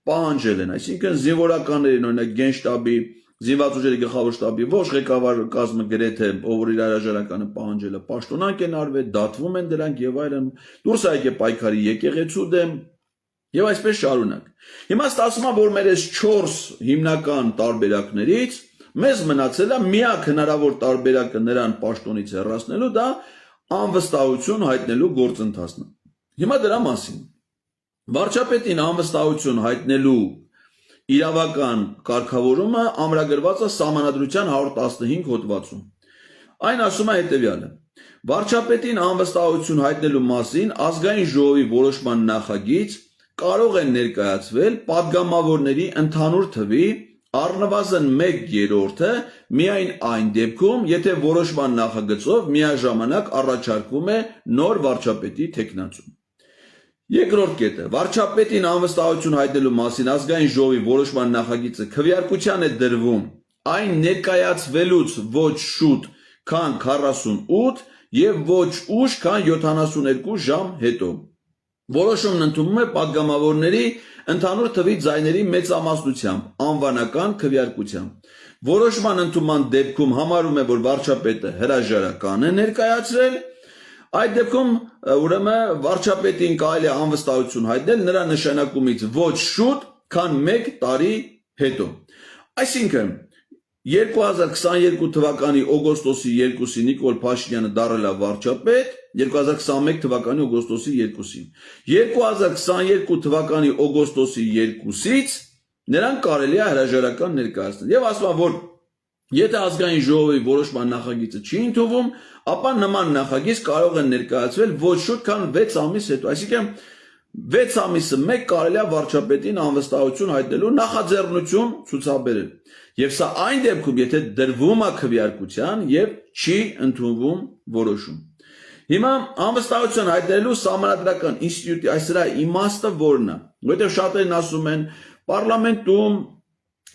պահանջել են։ Այսինքն զինվորականներին, օրինակ Գենշտաբի Զինված ուժերի գլխավոր շտաբի ողջ ղեկավար կազմը գրեթե ով իր հրաժարականը պահանջել է պաշտոնանկ են արվել, դատվում են դրանք եւ այլն, դուրս է եկել պայքարի եկեղեցու դեմ եւ այսպես շարունակ։ Հիմա ստացվում է, որ մեր այս 4 հիմնական տարբերակներից մեզ մնացել է միակ հնարավոր տարբերակը նրան պաշտոնից հեռացնելու, դա անվստահություն հայտնելու գործընթացն է։ Հիմա դրա մասին վարչապետին անվստահություն հայտնելու իրավական կարգավորումը ամրագրված է Սահմանադրության 115 հոդվածում։ Այն ասում է հետևյալը. վարչապետին անվստահություն հայտնելու մասին ազգային ժողովի որոշման նախագիծ կարող են ներկայացվել падգամավորների ընդհանուր թվի առնվազն 1/3-ը միայն այն դեպքում, եթե որոշման նախագծով միաժամանակ առաջարկվում է նոր վարչապետի թեկնածու։ Երկրորդ կետը վարչապետին անվստահություն հայտնելու մասին ազգային ժողովի որոշման նախագիծը քվեարկության է դրվում այն ներկայացվելուց ոչ շուտ, քան 48 եւ ոչ ուշ, քան 72 ժամ հետո։ Որոշումն ընդունվում է падգամավորների ընդհանուր թվի ձայների մեծամասնությամբ անվանական քվեարկությամբ։ Որոշման ընդունման դեպքում համարում է, որ վարչապետը հրաժարական է ներկայացրել։ Այդ դեպքում ուրեմն վարչապետին կարելի է անվստահություն հայտնել նրա նշանակումից ոչ շուտ, քան 1 տարի հետո։ Այսինքն 2022 թվականի օգոստոսի 2-ին Նիկոլ Փաշինյանը դառել է վարչապետ, 2021 թվականի օգոստոսի 2-ին։ 2022 թվականի օգոստոսի 2-ից նրան կարելի է հրաժարական ներկայացնել։ Եվ ասում եմ, որ եթե ազգային ժողովի որոշման նախագիծը չի ընդունվում, ապա նման նախագիծ կարող է ներկայացվել ոչ շուտ, քան 6 ամիս հետո։ Այսինքն 6 ամիսը մեկ կարելի է վարչապետին անվստահություն հայտնելու նախաձեռնություն ցուցաբերել։ Եվ սա այն դեպքում, եթե դրվում է քվեարկության եւ չի ընդունվում որոշում։ Հիմա անվստահություն հայտնելու սահմանադրական ինստիտուտի այս դրա իմաստը որն է։ Որովհետեւ շատերն ասում են, պարլամենտում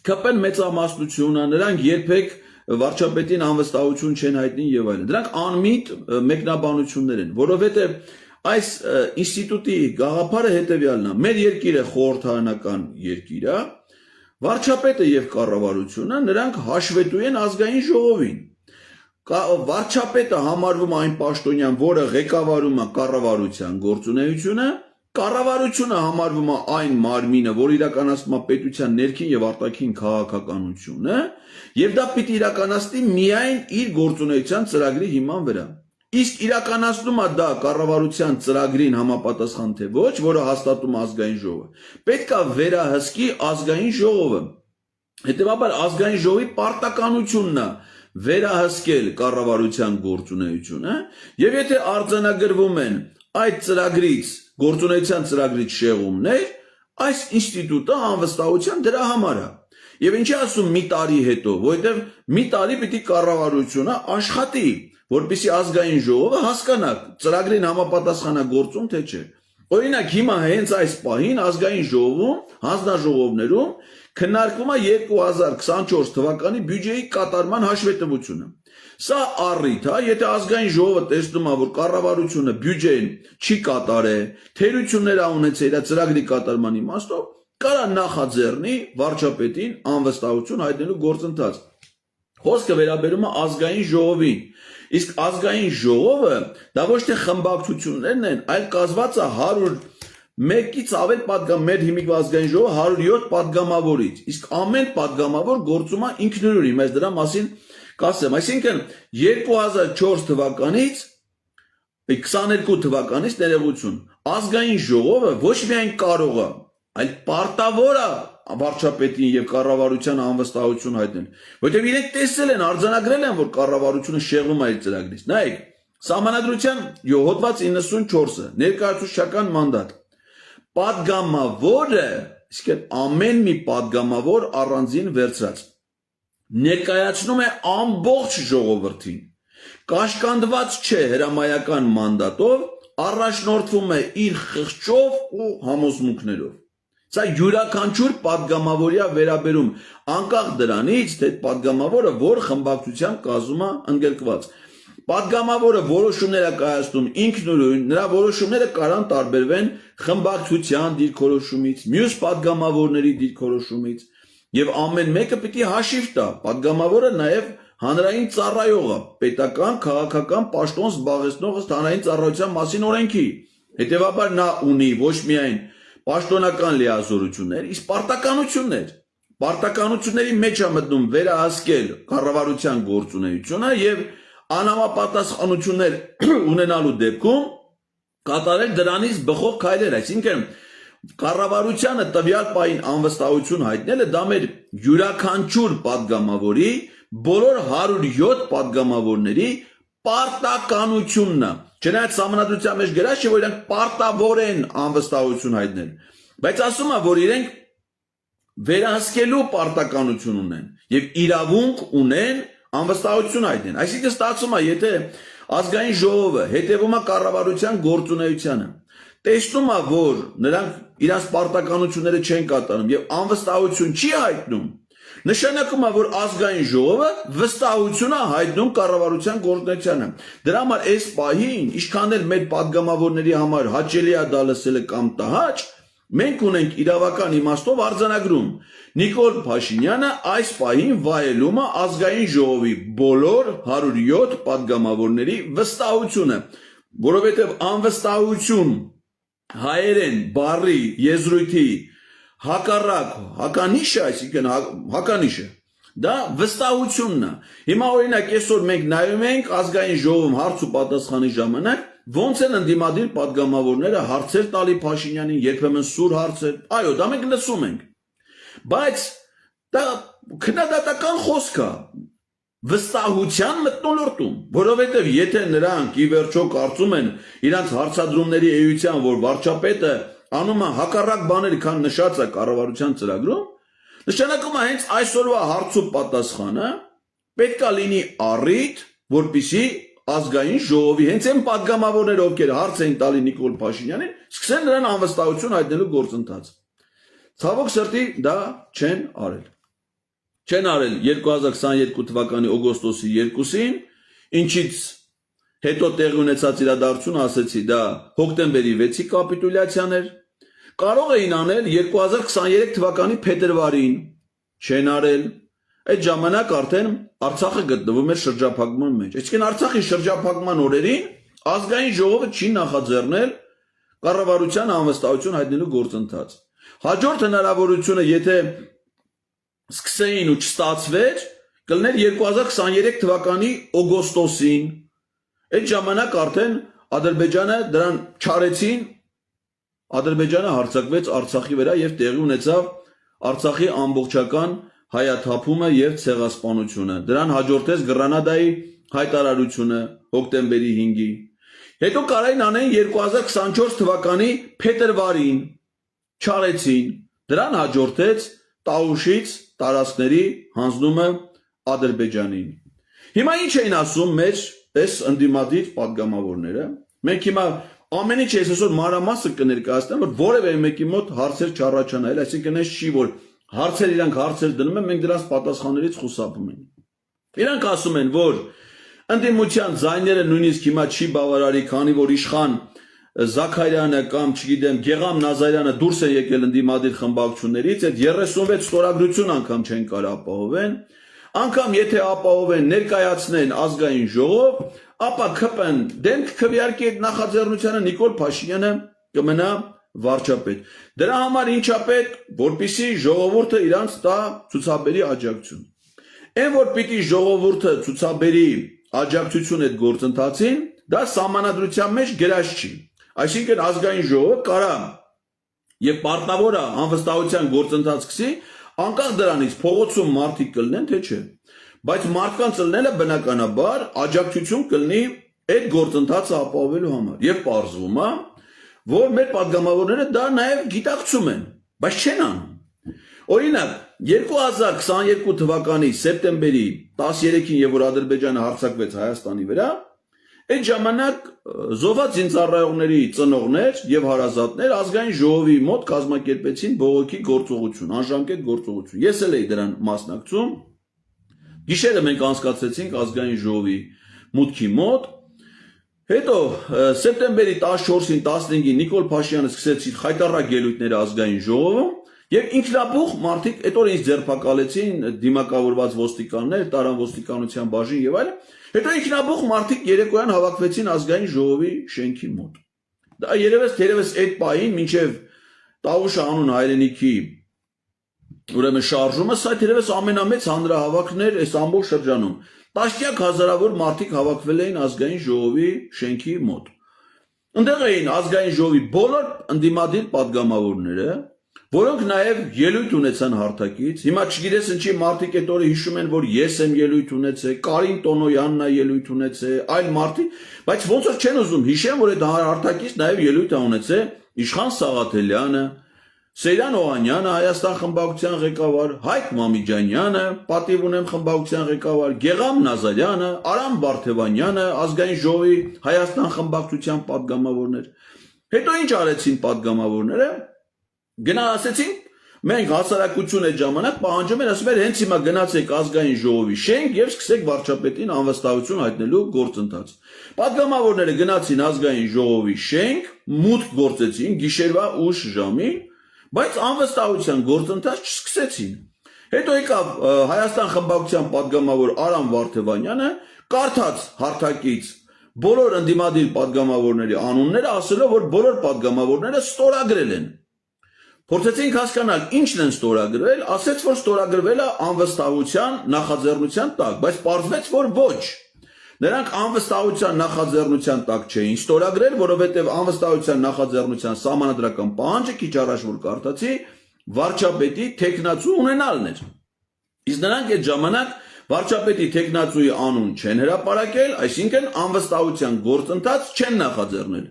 ԿՊ-ն մեծամասնությունը, նրանք երբեք վարչապետին անվստահություն չեն հայտնի եւ այլն։ Դրանք անմիտ մեկնաբանություններ են, որովհետեւ այս ինստիտուտի գաղափարը հետեւյալն է. մեր երկիրը խորհրդարանական երկիր է, վարչապետը եւ կառավարությունը նրանք հաշվետու են ազգային ժողովին։ Վարչապետը համարվում այն պաշտոնյան, որը ղեկավարում է կառավարության գործունեությունը, կառավարությունը համարվում է այն մարմինը, որ իրականացնում է պետության ներքին եւ արտաքին քաղաքականությունը, եւ դա պիտի իրականացնի միայն իր գործունեության ծրագրի հիման վրա։ Իսկ իրականացնում է դա կառավարության ծրագրին համապատասխան թե ոչ, որը հաստատում է ազգային ժողովը։ Պետք է վերահսկի ազգային ժողովը։ Հետևաբար ազգային ժողովի պարտականությունն է վերահսկել կառավարության գործունեությունը, եւ եթե արձանագրվում են այդ ծրագրից գործունեության ծրագրից շեղումներ, այս ինստիտուտը անվստահության դրա համար է։ Եվ ինչի ասում մի տարի հետո, որովհետև մի տարի պիտի կառավարությունը աշխատի, որպեսզի ազգային ժողովը հասկանա ծրագրին համապատասխան է գործում թե չէ։ Օրինակ հիմա հենց այս պահին ազգային ժողովում, հանձնաժողովներում քննարկվում է 2024 թվականի բյուջեի կատարման հաշվետվությունը։ Սա առիթ է, եթե ազգային ժողովը տեսնում է, որ կառավարությունը բյուջեն չի կատարել, թերություններ ա ունեցել իր ծրագրի կատարման իմաստով, կարա նախաձեռնի վարչապետին անվստահություն հայտնելու գործընթաց։ Խոսքը վերաբերում է ազգային ժողովին։ Իսկ ազգային ժողովը դա ոչ թե խմբակցություններն են, այլ կազմված է 101-ից ավել պատգամ, մեր հիմիկվա ազգային ժողովը 107 պատգամավորից։ Իսկ ամեն պատգամավոր գործում է ինքնուրույն, ես դրա մասին կասեմ, այսինքն 2004 թվականից 22 թվականից ներողություն, ազգային ժողովը ոչ միայն կարող է, այլ պարտավոր է վարչապետին եւ կառավարության անվստահություն հայտնել, որտեղ իրենք տեսել են, արձանագրել են, որ կառավարությունը շեղվում է իր ծրագրից։ Նայեք, Սահմանադրության հոդված 94-ը ներկայացուցչական մանդատ։ Պատգամավորը, իսկ ամեն մի պատգամավոր առանձին վերցրած ներկայացնում է ամբողջ ժողովրդին, կաշկանդված չէ հրամայական մանդատով, առաջնորդվում է իր խղճով ու համոզմունքներով։ Սա յուրաքանչյուր պատգամավորյա վերաբերում, անկախ դրանից, թե պատգամավորը որ խմբակցության կազմում է ընդգրկված։ Պատգամավորը որոշումներ է կայացնում ինքնուրույն, նրա որոշումները կարան տարբերվեն խմբակցության դիրքորոշումից, մյուս պատգամավորների դիրքորոշումից, եւ ամեն մեկը պիտի հաշիվ տա։ Պատգամավորը նաեւ հանրային ծառայող է, պետական, քաղաքական պաշտոն զբաղեցնող ըստ հանրային ծառայության մասին օրենքի։ Հետևաբար նա ունի ոչ միայն պաշտոնական լիազորություններ, իսկ պարտականություններ։ Պարտականությունների մեջ է մտնում վերահսկել կառավարության գործունեությունը եւ անհամապատասխանություններ ունենալու դեպքում կատարել դրանից բխող քայլեր, այսինքն կառավարությանը տվյալ պահին անվստահություն հայտնելը դա մեր յուրաքանչյուր պատգամավորի, բոլոր 107 պատգամավորների պարտականությունն է։ Չնայած Սահմանադրության մեջ գրած չէ, որ իրենք պարտավոր են անվստահություն հայտնել, բայց ասում է, որ իրենք վերահսկելու պարտականություն ունեն եւ իրավունք ունեն անվստահություն հայտնեն։ Այսինքն ստացվում է, եթե ազգային ժողովը հետևում է կառավարության գործունեությանը, տեսնում է, որ նրանք իրենց պարտականությունները չեն կատարում եւ անվստահություն չի հայտնում, նշանակում է, որ ազգային ժողովը վստահություն է հայտնում կառավարության գործունեությանը։ Դրա համար այս պահին, ինչքան էլ մեր պատգամավորների համար հաճելի է դա լսելը կամ տհաճ, մենք ունենք իրավական իմաստով արձանագրում։ Նիկոլ Փաշինյանը այս պահին վայելում է ազգային ժողովի բոլոր 107 պատգամավորների վստահությունը, որովհետև անվստահություն հայերեն բառի եզրույթի հակառակ հականիշը, այսինքն հականիշը, դա վստահությունն է։ Հիմա օրինակ այսօր մենք նայում ենք ազգային ժողովում հարց ու պատասխանի ժամանակ ոնց են ընդդիմադիր պատգամավորները հարցեր տալի Փաշինյանին, երբեմն սուր հարցեր, այո, դա մենք լսում ենք, բայց դա քննադատական խոսք է վստահության մթնոլորտում, որովհետև եթե նրանք ի վերջո կարծում են իրանց հարցադրումների էության, որ վարչապետը անում է հակառակ բաներ, քան նշած է կառավարության ծրագրում, նշանակում է հենց այսօրվա հարց ու պատասխանը պետք է լինի առիթ, որպեսզի ազգային ժողովի հենց այն պատգամավորները, ովքեր հարց էին տալի Նիկոլ Փաշինյանին, սկսեն նրան անվստահություն հայտնելու գործընթաց։ Ցավոք սրտի դա չեն արել։ Չեն արել 2022 թվականի օգոստոսի 2-ին, ինչից հետո տեղի ունեցած իրադարձությունը, ասեցի, դա հոկտեմբերի 6-ի կապիտուլյացիան էր։ Կարող էին անել 2023 թվականի փետրվարին, չեն արել։ Այդ ժամանակ արդեն Արցախը գտնվում էր շրջափակման մեջ։ Այսինքն Արցախի շրջափակման օրերին ազգային ժողովը չի նախաձեռնել կառավարության անվստահություն հայտնելու գործընթաց։ Հաջորդ հնարավորությունը, եթե սկսեին ու չստացվեր, կլներ 2023 թվականի օգոստոսին։ Այդ ժամանակ արդեն Ադրբեջանը դրան չարեցին, Ադրբեջանը հարձակվեց Արցախի վրա եւ տեղի ունեցավ Արցախի ամբողջական հայաթափումը եւ ցեղասպանությունը։ Դրան հաջորդեց Գրանադայի հայտարարությունը հոկտեմբերի 5-ի։ Հետո կարային անեն 2024 թվականի փետրվարին, չարեցին, դրան հաջորդեց Տաուշից տարածքների հանձնումը Ադրբեջանին։ Հիմա ինչ էին ասում մեր այս ընդդիմադիր պատգամավորները։ Մենք հիմա ամեն ինչ ես այսօր մանրամասը կներկայացնեմ, որ որևէ մեկի մոտ հարցեր չառաջանա, այսինքն այս չի, որ իրանք հարցեր դնում են, մենք դրանց պատասխաններից խուսափում ենք։ Իրանք ասում են, որ ընդդիմության ձայները նույնիսկ հիմա չի բավարարի, քանի որ իշխան Զաքարյանը կամ չգիտեմ Գեգամ Նազարյանը դուրս է եկել ընդդիմադիր խմբակցություններից, այդ 36 ստորագրություն անգամ չեն կարող ապահովեն, անգամ եթե ապահովեն ներկայացնեն ազգային ժողով, ապա ԿՊ-ն դեմք քվեարկի այդ նախաձեռնությանը Նիկոլ Փաշինյանը կմնա վարչապետ։ Դրա համար ինչա պետք, որպեսզի ժողովուրդը իրանց տա ցուցաբերի աջակցություն։ Այն որ պիտի ժողովուրդը ցուցաբերի աջակցություն այդ գործընթացին, դա սահմանադրության մեջ գրած չի։ Այսինքն ազգային ժողովը կարա եւ պարտավոր է անվստահության գործընթաց սկսի, անկախ դրանից փողոցում մարդիկ կլինեն, թե չէ։ Բայց մարդկանց ելնելը բնականաբար աջակցություն կլինի այդ գործընթացը ապահովելու համար։ Եվ պարզվում է, որ մեր падգամավորները դա նաև գիտակցում են, բայց չեն անում։ Օրինակ, 2022 թվականի սեպտեմբերի 13-ին, երբ որ Ադրբեջանը հարձակվեց Հայաստանի վրա, այդ ժամանակ զոհված զինծառայողների ծնողներ եւ հարազատներ ազգային ժողովի մոտ կազմակերպեցին բողոքի գործողություն, անժամկետ գործողություն։ Ես էլ էի դրան մասնակցում։ Գիշերը մենք անցկացրեցինք ազգային ժողովի մուտքի մոտ։ Հետո սեպտեմբերի 14-ին 15-ին Նիկոլ Փաշինյանը սկսեց իր խայտառակ ելույթները ազգային ժողովում եւ ինքնաբուխ մարդիկ այդ օրը ինձ ձերբակալեցին դիմակավորված ոստիկաններ, տարան ոստիկանության բաժին եւ այլն։ Հետո ինքնաբուխ մարդիկ երեկոյան հավաքվեցին ազգային ժողովի շենքի մոտ։ Դա երևս այդ պահին մինչեւ Տավուշ անուն հայրենիքի ուրեմն շարժումը սա երևս ամենամեծ հանրահավաքն էր այս ամբողջ շրջանում։ Տասնյակ հազարավոր մարդիկ հավաքվել էին ազգային ժողովի շենքի մոտ։ Այնտեղ էին ազգային ժողովի բոլոր ընդդիմադիր падգամավորները, որոնք նաև ելույթ ունեցան հարթակից։ Հիմա չգիտես ինչի մարդիկ այդ օրը հիշում են, որ ես եմ ելույթ ունեցել, Կարին Տոնոյանն է ելույթ ունեցել, այլ մարդիկ, բայց ոնց որ չեն ուզում հիշեն, որ այդ հարթակից նաև ելույթ է ունեցել Իշխան Սաղաթելյանը, Սեյրան Օհանյանը, Հայաստան խմբակցության ղեկավար, Հայկ Մամիջանյանը, պատիվ ունեմ խմբակցության ղեկավար, Գեգամ Նազարյանը, Արամ Բարթևանյանը, ազգային ժողովի Հայաստան խմբակցության падգամավորներ։ Հետո ինչ արեցին падգամավորները։ Գնա ասեցին, մենք հասարակություն այդ ժամանակ պահանջում են, ասում են հենց հիմա գնացեք ազգային ժողովի շենք եւ սկսեք վարչապետին անվստահություն հայտնելու գործընթաց։ Падգամավորները գնացին ազգային ժողովի շենք, մուտք գործեցին գիշերվա ուշ ժամին, բայց անվստահության գործընթաց չսկսեցին։ Հետո եկավ Հայաստան խմբակցության падգամավոր Արամ Վարդևանյանը, կարդաց հարթակից բոլոր ընդդիմադիր падգամավորների անունները, ասելով, որ բոլոր падգամավորները ստորագրել են։ Փորձեցինք հասկանալ ինչն են ստորագրվել, ասեց, որ ստորագրվել է անվստահության նախաձեռնության տակ, բայց պարզվեց, որ ոչ։ Նրանք անվստահության նախաձեռնության տակ չէին ստորագրել, որովհետև անվստահության նախաձեռնության սահմանադրական պահանջը քիչ առաջ որ կարդացի, վարչապետի տեխնացու ունենալն էր։ Իսկ նրանք այդ ժամանակ վարչապետի տեխնացուի անուն չեն հրապարակել, այսինքն անվստահության գործընթաց չեն նախաձեռնել։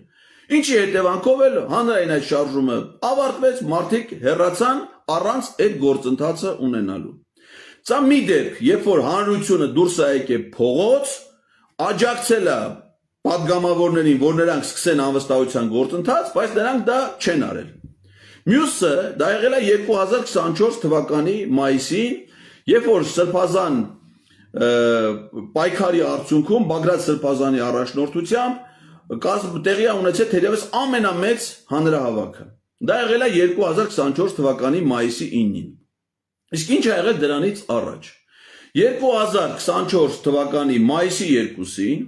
Ինչի հետևանքով էլ հանրային այդ շարժումը ավարտվեց, մարդիկ հեռացան առանց այդ գործընթացը ունենալու։ Սա մի դեպք, երբ որ հանրությունը դուրս է եկել փողոց, աջակցել է падգամավորներին, որ նրանք սկսեն անվստահության գործընթաց, բայց նրանք դա չեն արել։ Մյուսը դա եղել է 2024 թվականի մայիսին, երբ որ Սրբազան պայքարի արդյունքում Բագրատ Սրբազանի առաջնորդությամբ տեղի է ունեցել թերևս ամենամեծ հանրահավաքը։ Դա եղել է 2024 թվականի մայիսի 9-ին։ Իսկ ինչ ա եղել դրանից առաջ։ 2024 թվականի մայիսի 2-ին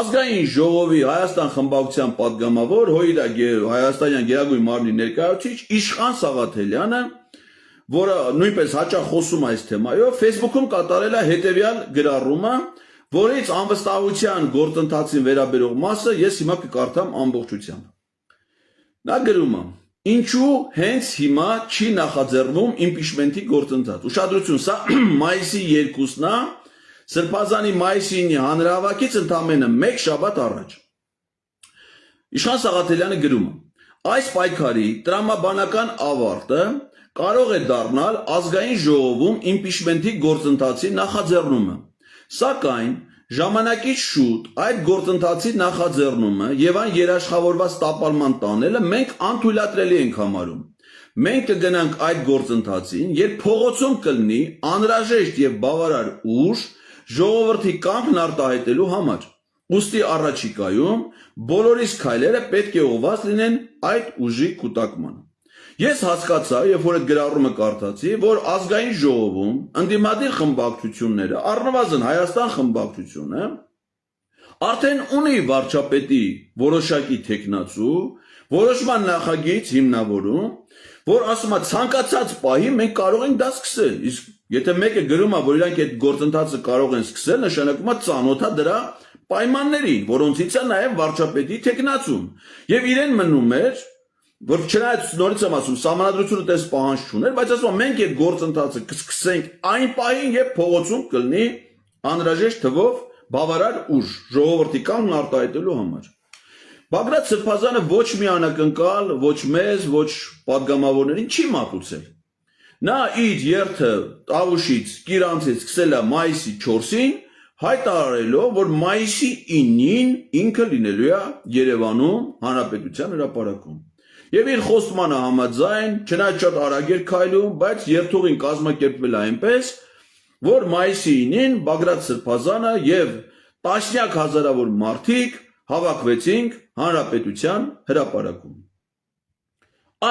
ազգային ժողովի Հայաստան խմբակցության падգամավոր Հայաստանյան Գերագույն մարմնի ներկայացուցիչ Իշխան Սաղաթելյանը, որը նույնպես հաճախ խոսում այս թեմայով, Facebook-ում կատարել է հետևյալ գրառումը, որից անվստահության գործընթացին վերաբերող մասը ես հիմա կկարդամ ամբողջությամբ։ Նա գրում է. Ինչու հենց հիմա չի նախաձեռնում իմպիչմենտի գործընթաց։ Ուշադրություն, սա մայիսի 2-ն է, Սրբազանի մայիսի 9-ի հանրահավաքից ընդամենը 1 շաբաթ առաջ։ Իշխան Սաղաթելյանը գրում է. այս պայքարի տրամաբանական ավարտը կարող է դառնալ ազգային ժողովում իմպիչմենտի գործընթացի նախաձեռնումը, սակայն ժամանակից շուտ այդ գործընթացի նախաձեռնումը եւ այն երաշխավորված տապալման տանելը մենք անթույլատրելի ենք համարում։ Մենք կգնանք այդ գործընթացին, երբ փողոցում կլինի անհրաժեշտ եւ բավարար ուժ ժողովրդի կամքն արտահայտելու համար։ Ուստի առաջիկայում բոլորիս քայլերը պետք է ուղղված լինեն այդ ուժի կուտակմանը։ Ես հասկացա, երբ որ այդ գրառումը կարդացի, որ ազգային ժողովում ընդդիմադիր խմբակցությունները, առնվազն Հայաստան խմբակցությունը, արդեն ունի վարչապետի որոշակի թեկնածու, որոշման նախագիծ հիմնավորում, որ ասում է ցանկացած պահի մենք կարող ենք դա սկսել։ Իսկ եթե մեկը գրում է, որ իրանք այդ գործընթացը կարող են սկսել, նշանակում է ծանոթ է դրա պայմաններին, որոնցից է նաև վարչապետի թեկնածուն։ Եվ իրեն մնում էր, որ չնայած նորից եմ ասում, սահմանադրությունը տես պահանջ չուներ, բայց ասում մենք այդ գործընթացը կսկսենք այն պահին, երբ փողոցում կլինի անհրաժեշտ թվով բավարար ուժ ժողովրդի կամքն արտահայտելու համար։ Բագրատ Սրբազանը ոչ մի անակնկալ, ոչ մեզ, ոչ պատգամավորներին չի մատուցել։ Նա իր երթը Տավուշից, Կիրանցից սկսել է մայիսի 4-ին, հայտարարելով, որ մայիսի 9-ին ինքը լինելու է Երևանում Հանրապետության հրապարակում։ Եվ իր խոստմանը համաձայն, չնայած շատ արագ էր քայլում, բայց երթուղին կազմակերպվել այնպես, որ մայիսի 9-ին Բագրատ Սրբազանը եւ տասնյակ հազարավոր մարդիկ հավաքվեցինք Հանրապետության հրապարակում։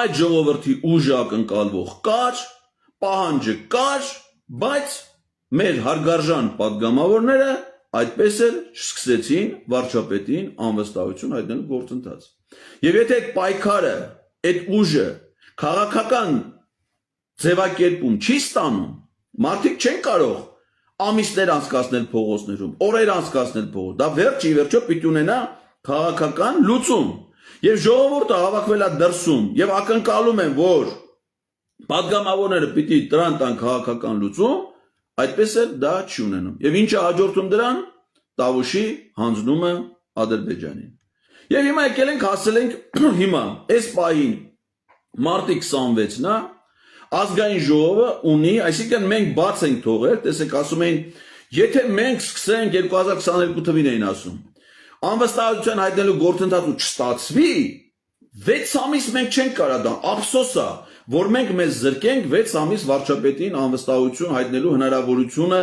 Այդ ժողովրդի ուժը ակնկալվող կար, պահանջը կար, բայց մեր հարգարժան պատգամավորները այդպես էլ սկսեցին վարչապետին անվստահություն հայտնելու գործընթաց։ Եվ եթե այդ պայքարը, այդ ուժը քաղաքական ձևակերպում չի ստանում, մարդիկ չեն կարող ամիսներ անցկացնել փողոցներում, օրեր անցկացնել փողոց, դա վերջ ի վերջո պիտի ունենա քաղաքական լուծում։ Եվ ժողովուրդը հավաքվել է դրսում եւ ակնկալում են, որ պատգամավորները պիտի դրան տան քաղաքական լուծում, այդպես էլ դա չի ունենում։ Եվ ինչը հաջորդում դրան, Տավուշի հանձնումը Ադրբեջանին։ Եվ հիմա եկել ենք հասել ենք հիմա այս պահին մարտի 26-ն է, ազգային ժողովը ունի, այսինքն մենք բաց ենք թողել, տեսեք ասում էին, եթե մենք սկսենք 2022 թվին էին ասում, անվստահություն հայտնելու գործընթացը չստացվի, 6 ամիս մենք չենք կարող դա, ափսոս է, որ մենք մեզ զրկենք 6 ամիս վարչապետին անվստահություն հայտնելու հնարավորությունը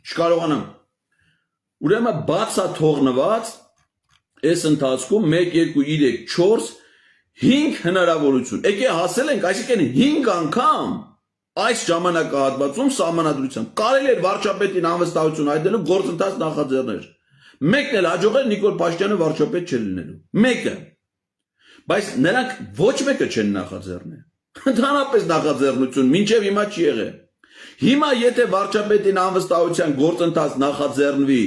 չկարողանանք։ Ուրեմն բաց է թողնված այս ընթացքում 1, 2, 3, 4, 5 հնարավորություն։ Եկե հասել ենք, այսինքն 5 անգամ այս ժամանակահատվածում սահմանադրությամբ կարելի էր վարչապետին անվստահություն հայտնելու գործընթաց նախաձեռնել։ Մեկն էլ հաջողել Նիկոլ Փաշինյանը վարչապետ չլինելու։ Մեկը։ Բայց նրանք ոչ մեկը չեն նախաձեռնել։ Ընդհանրապես նախաձեռնություն մինչև հիմա չի եղել։ Հիմա եթե վարչապետին անվստահության գործընթաց նախաձեռնվի,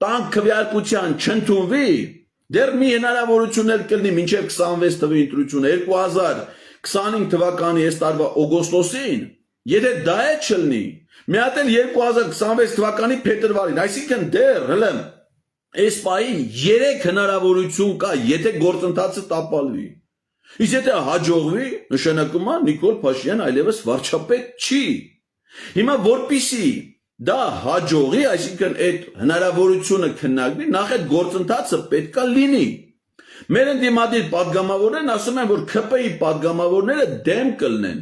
տան քվեարկության չընդունվի, դեռ մի հնարավորություն էլ կլինի մինչև 26 թվականի ընտրությունը 2025 թվականի այս տարվա օգոստոսին, եթե դա է չլինի, մի հատ էլ 2026 թվականի փետրվարին, այսինքն դեռ հələ այս պահին 3 հնարավորություն կա, եթե գործընթացը տապալվի։ Իսկ եթե հաջողվի, նշանակում է Նիկոլ Փաշինյանը այլևս վարչապետ չի։ Հիմա որպիսի դա հաջողի, այսինքն այդ հնարավորությունը քննարկվի, նախ այդ գործընթացը պետքա լինի։ Մեր ընդդիմադիր պատգամավորներն ասում են, որ ՔՊ-ի պատգամավորները դեմ կլինեն։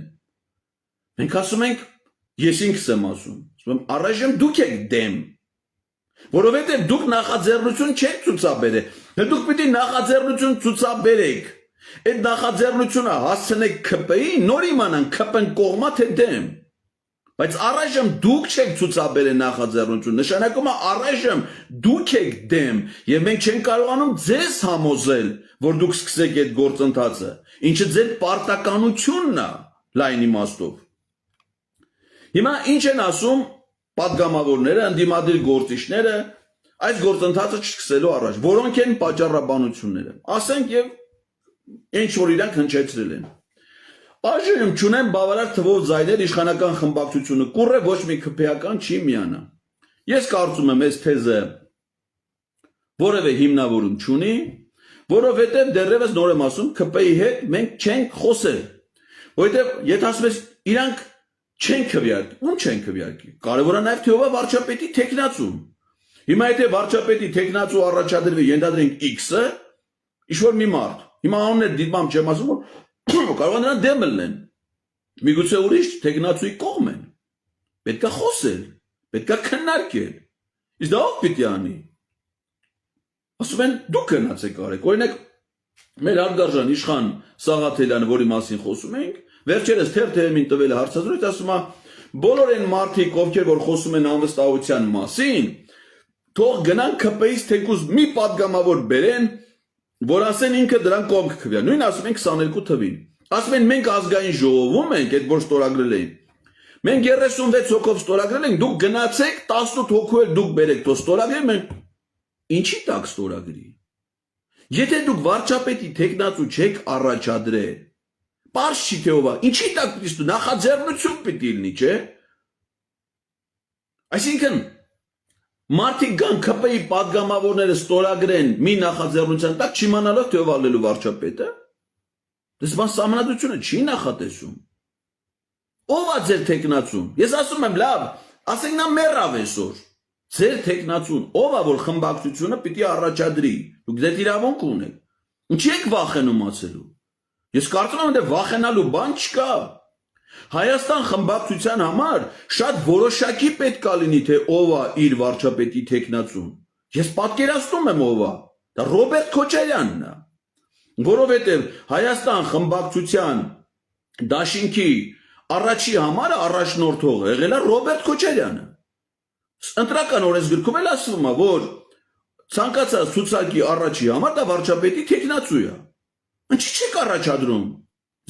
Մենք ասում ենք, ես ինքս եմ ասում, առայժմ դուք եք դեմ, որովհետև դուք նախաձեռնություն չեք ցուցաբերել, դուք պիտի նախաձեռնություն ցուցաբերեք, այդ նախաձեռնությունը հասցնեք ՔՊ-ի, նոր իմանան ՔՊ-ն կողմա թե դեմ։ Բայց առայժմ դուք չեք ցուցաբերել նախաձեռնություն, նշանակում է առայժմ դուք եք դեմ, եւ մենք չենք կարողանում ձեզ համոզել, որ դուք սկսեք այդ գործընթացը, ինչը ձեր պարտականությունն է, լայն իմաստով։ Հիմա ինչ են ասում պատգամավորները, ընդդիմադիր գործիչները այս գործընթացը չսկսելու առաջ, որոնք են պատճառաբանությունները։ Ասենք եւ ինչ որ իրանք հնչեցրել են։ Այժմ չունեն բավարար թվով ձայներ իշխանական խմբակցությունը կուռ է ոչ մի քփեական չի միանա։ Ես կարծում եմ այս թեզը որևէ հիմնավորում չունի, Որովհետև դեռևս նոր եմ ասում, ԿՊ-ի հետ մենք չենք խոսել։ Որովհետև եթե ասում ես իրանք չեն քվեարկի, ում չեն քվեարկի։ Կարևորը նաև թե ով է վարչապետի տեխնացուն։ Հիմա եթե վարչապետի տեխնացու առաջադրվի ենթադրենք X-ը, ինչ որ մի մարդ, հիմա անուններ դիտմամբ չեմ ասում, որ կարող է նրան դեմ լնեն։ Միգուցե ուրիշ տեխնացուի կողմ են։ Պետք է խոսել, պետք է քննարկել։ Իսկ դա ով պիտի անի։ Ասում են դուք գնացեք արեք։ Օրինակ մեր հարգարժան իշխան Սաղաթելյանը, որի մասին խոսում ենք, վերջերս թերթերին տվել է հարցազրույց, ասում է բոլոր այն մարդիկ, ովքեր որ խոսում են անվստահության մասին, թող գնան ԿՊ-ից թեկուզ մի պատգամավոր բերեն, որ ասեն ինքը դրան կողմ կքվյա։ Նույն ասում են 22 թվին։ Ասում են մենք ազգային ժողովում ենք, այդ որ ստորագրել էին։ Մենք 36 հոգով ստորագրել ենք, դուք գնացեք 18 հոգու էլ դուք բերեք, թող ստորագրեն, մենք ինչի տակ ստորագրի։ Եթե դուք վարչապետի տեխնացու չեք առաջադրել, պարզ չի թե ով է, ինչի տակ պիտի ստու, նախաձեռնություն պիտի լինի, չէ։ Այսինքն մարդիկ գան ԿՊ-ի պատգամավորները ստորագրեն մի նախաձեռնության տակ, չիմանալով թե ով ալելու վարչապետը, դες բան սահմանադրությունը չի նախատեսում։ Ով է ձեր տեխնացուն։ Ես ասում եմ լավ, ասենք նա մեռավ այսօր։ Ձեր տեխնացուն ով է որ խմբակցությունը պիտի առաջադրի։ Դուք դեռ իրավունք ունեք։ Ինչի եք վախենում ասելու։ Ես կարծում եմ դե վախենալու բան չկա։ Հայաստան խմբակցության համար շատ որոշակի պետք է լինի թե ով է իր վարչապետի տեխնացուն։ Ես պատկերացնում եմ ով է։ Դա Ռոբերտ Քոչարյանն է։ Որովհետև Հայաստան խմբակցության դաշինքի առաջի համարը առաջնորդողը եղել է Ռոբերտ Քոչարյանը։ Ընտրական օրենսգրքում էլ ասվում է, որ ցանկացած ցուցակի առաջի համար դա վարչապետի տեխնացու է։ Ինչի չեք առաջադրում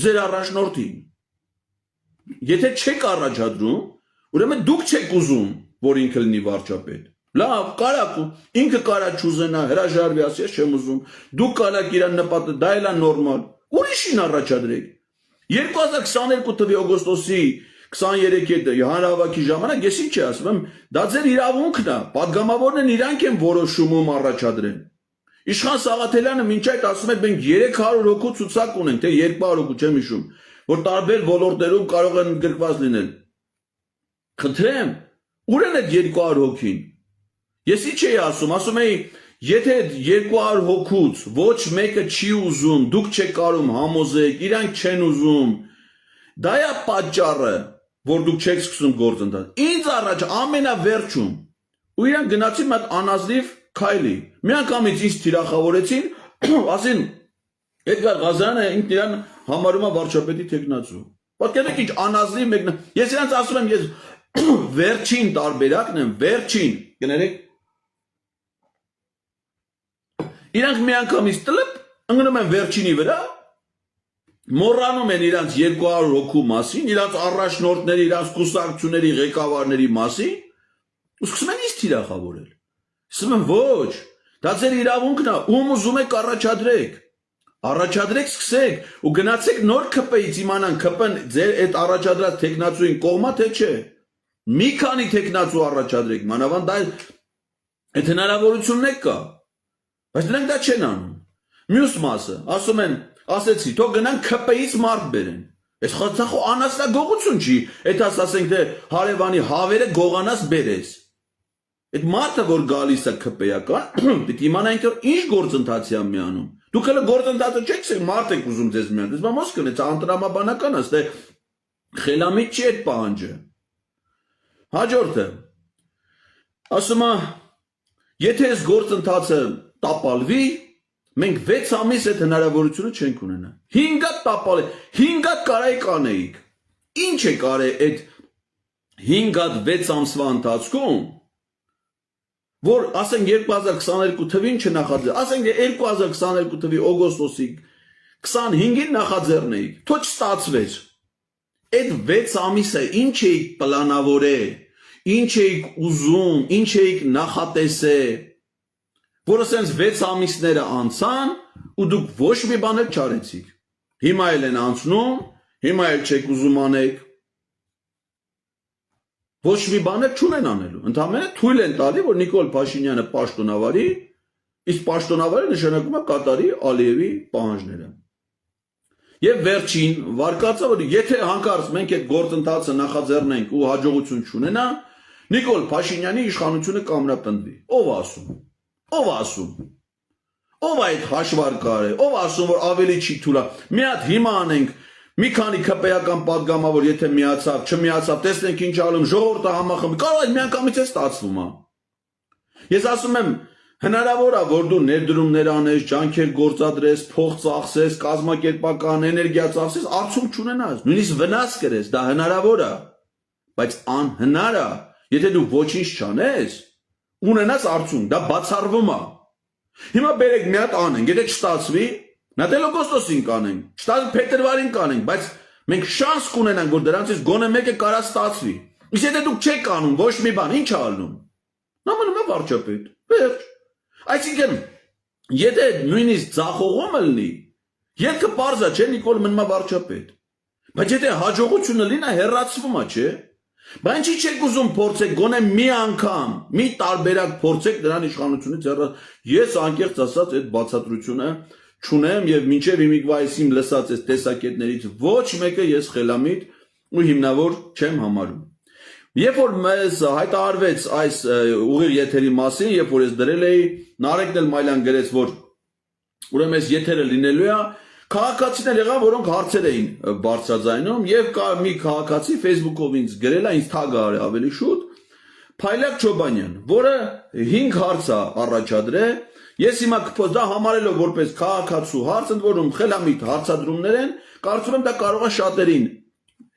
ձեր առաջնորդին։ Եթե չեք առաջադրում, ուրեմն դուք չեք ուզում, որ ինքը լինի վարչապետ։ Լավ, կարակ ինքը կարա չուզենա, հրաժարվի, ասի ես չեմ ուզում։ Դուք կարակ իրան նպատակ, դա էլ է նորմալ։ Ուրիշին առաջադրեք։ 2022 թվականի օգոստոսի 23-ը հանրահավաքի ժամանակ ես ինչ ասում եմ, դա ձեր իրավունքն է, պատգամավորներն իրանք են որոշում ում առաջադրեն։ Իշխան Սաղաթելյանը մինչ այդ ասում է մենք 300 հոգու ցուցակ ունենք, թե 200 հոգու չեմ հիշում, որ տարբեր ոլորտերում կարող են գրկված լինել։ Խնդրեմ, ուր են այդ 200 հոգին։ Ես ինչ էի ասում էի, եթե 200 հոգուց ոչ մեկը չի ուզում, դուք չեք կարող համոզեք, իրանք չեն ուզում, դա է պատճառը, որ դուք չեք սկսում գործընթաց։ Ինձ առաջ ամենավերջում ու իրանք գնացին մի հատ անազնիվ քայլի։ Մի անգամից ինձ թիրախավորեցին, ասին Էդգար Ղազարյանը ինքն իրան համարում է վարչապետի տեխնացու։ Պատկերացրեք ինչ անազնիվ մեկն։ Ես իրանց ասում եմ, ես վերջին տարբերակն եմ, վերջին, կներեք։ Իրանք մի անգամից տլպ ընկնում են վերջինի վրա, մոռանում են իրանց 200 հոգու մասին, իրանց առաջնորդների, իրանց կուսակցությունների ղեկավարների մասին, ու սկսում են ինձ թիրախավորել։ Ասում եմ ոչ, դա ձեր իրավունքն է, ում ուզում եք առաջադրեք։ Առաջադրեք, սկսեք ու գնացեք նոր ԿՊ-ից իմանան ԿՊ-ն ձեր այդ առաջադրած տեխնացուին կողմա թե չէ։ Մի քանի տեխնացու առաջադրեք, մանավանդ դա այդ հնարավորությունն է կա։ Բայց նրանք դա չեն անում։ Մյուս մասը, ասում են, ասեցի, թող գնան ԿՊ-ից մարդ բերեն։ Այս խոցախո անասնագողություն չի, այդ ասենք թե հարևանի հավերը գողանաս բերես։ Այդ մարդը որ գալիս է ԿՊ-ական, պիտի իմանանք որ ինչ գործընթացի է միանում։ Դուք հələ գործընթացը չեք ասել, մարդ եք ուզում ձեզ միան։ Դες բան ո՞նց կնեց, անտրամաբանական է, ստե խելամիտ չի այդ պահանջը։ Հաջորդը։ Ասում է, եթե այս գործընթացը տապալվի, մենք 6 ամիս այդ հնարավորությունը չենք ունենա։ 5 հատ տապալի, 5 հատ կարայիք անեիք։ Ինչ է կարել այդ 5 հատ 6 ամսվա ընթացքում, որ ասենք 2022 թվին չնախաձեռ, ասենք 2022 թվի օգոստոսի 25-ին նախաձեռնեիք, թող չստացվեր։ Այդ 6 ամիսը ինչ էիք պլանավորել, ինչ էիք ուզում, ինչ էիք նախատեսել, որ ասենց 6 ամիսները անցան ու դուք ոչ մի բան էլ չարեցիք։ Հիմա էլ են անցնում, հիմա էլ չեք ուզում անեք։ Ոչ մի բան էլ չունեն անելու։ Ընդհանրապես թույլ են տալի, որ Նիկոլ Փաշինյանը պաշտոնավարի, Իսկ պաշտոնավարը նշանակում է կատարի Ալիևի պահանջները։ Եվ վերջին վարկածը, որ եթե հանկարծ մենք այդ գործընթացը նախաձեռնենք ու հաջողություն չունենա, Նիկոլ Փաշինյանի իշխանությունը կամրապնդվի։ Ով ասում։ Ով ասում։ Ով այդ հաշվարկարը, ով ասում, որ ավելի չի թույլա։ Մի հատ հիմա անենք, մի քանի քպեական падգամավոր, եթե միացավ, չմիացավ, տեսնենք ինչ ալում, ժողովուրդը համախմբի, կարող է միանգամից է ստացվում, հա։ Ես ասում եմ, հնարավոր է, որ դու ներդրումներ անես, ջանքեր գործադրես, փող ծախսես, կազմակերպական էներգիա ծախսես, արդյունք չունենաս, նույնիսկ վնաս կրես, դա հնարավոր է, բայց անհնար է, եթե դու ոչինչ չանես, ունենաս արդյունք, դա բացառվում է։ Հիմա բերեք մի հատ անենք, եթե չստացվի, նատելոկոստոսին կանենք, չստացվի փետրվարին կանենք, բայց մենք շանս կունենանք, որ դրանցից գոնե մեկը կարա ստացվի։ Իսկ եթե դուք չեք անում ոչ մի բան, ինչ է ալնում։ Նա մնում է վարչապետ։ Վերջ։ Այսինքն, եթե նույնիսկ ձախողումը լինի, ելքը պարզ է, չէ, Նիկոլ մնում է վարչապետ։ Բայց եթե հաջողությունը լինի, հեռացվում է, չէ։ Բայց ինչի՞ չեք ուզում փորձեք, գոնե մի անգամ, մի տարբերակ փորձեք դրան իշխանությունից հեռացնել։ Ես անկեղծ ասած այդ բացատրությունը չունեմ եւ մինչեւ հիմիկվա այսիմ լսած այս տեսակետներից ոչ մեկը ես խելամիտ ու հիմնավոր չեմ համարում։ Երբ որ մեզ հայտարարվեց այս ուղիղ եթերի մասին, երբ որ ես դրել էի, Նարեկն էլ Մայլյան գրեց, որ ուրեմն այս եթերը լինելու է, քաղաքացիներ եղան, որոնք հարցեր էին բարձրաձայնում եւ կա մի քաղաքացի Facebook-ով ինձ գրել է, ինձ թագ արել ավելի շուտ, Փայլակ Չոբանյան, որը 5 հարց է առաջադրել, ես հիմա կփոս դա համարելով որպես քաղաքացու հարց, ընդ որում խելամիտ հարցադրումներ են, կարծում եմ դա կարող է շատերին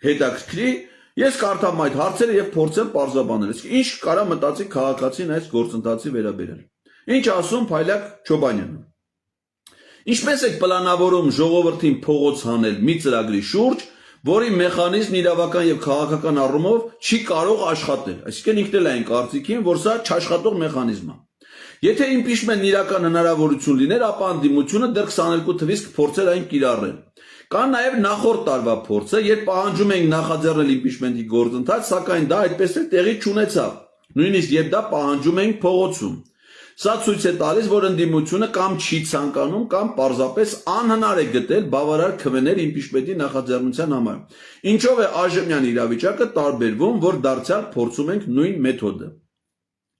հետաքրքրի, ես կարդամ այդ հարցերը եւ փորձեմ պարզաբանել, իսկ ինչ կարա մտածի քաղաքացին այս գործընթացի վերաբերյալ։ Ինչ ասում Փայլակ Չոբանյանը։ Ինչպես եք պլանավորում ժողովրդին փողոց հանել մի ծրագրի շուրջ, որի մեխանիզմն իրավական եւ քաղաքական առումով չի կարող աշխատել։ Այսինքն ինքն էլ այն կարծիքին, որ սա չաշխատող մեխանիզմ է։ Եթե իմպիչմենտն իրական հնարավորություն լիներ, ապա անդիմությունը դեռ 22 թվականից կփորձեր այն կիրառել։ Կա նաև նախորդ տարվա փորձը, երբ պահանջում էինք նախաձեռնել իմպիչմենտի գործընթաց, սակայն դա այդպես էլ տեղի չունեցավ։ Նույնիսկ երբ դա պահանջում էինք փողոցում։ Սա ցույց է տալիս, որ ընդդիմությունը կամ չի ցանկանում, կամ պարզապես անհնար է գտել բավարար քվեներ իմպիչմենտի նախաձեռնության համար։ Ինչով է այժմյան իրավիճակը տարբերվում, որ դարձյալ փորձում ենք նույն մեթոդը։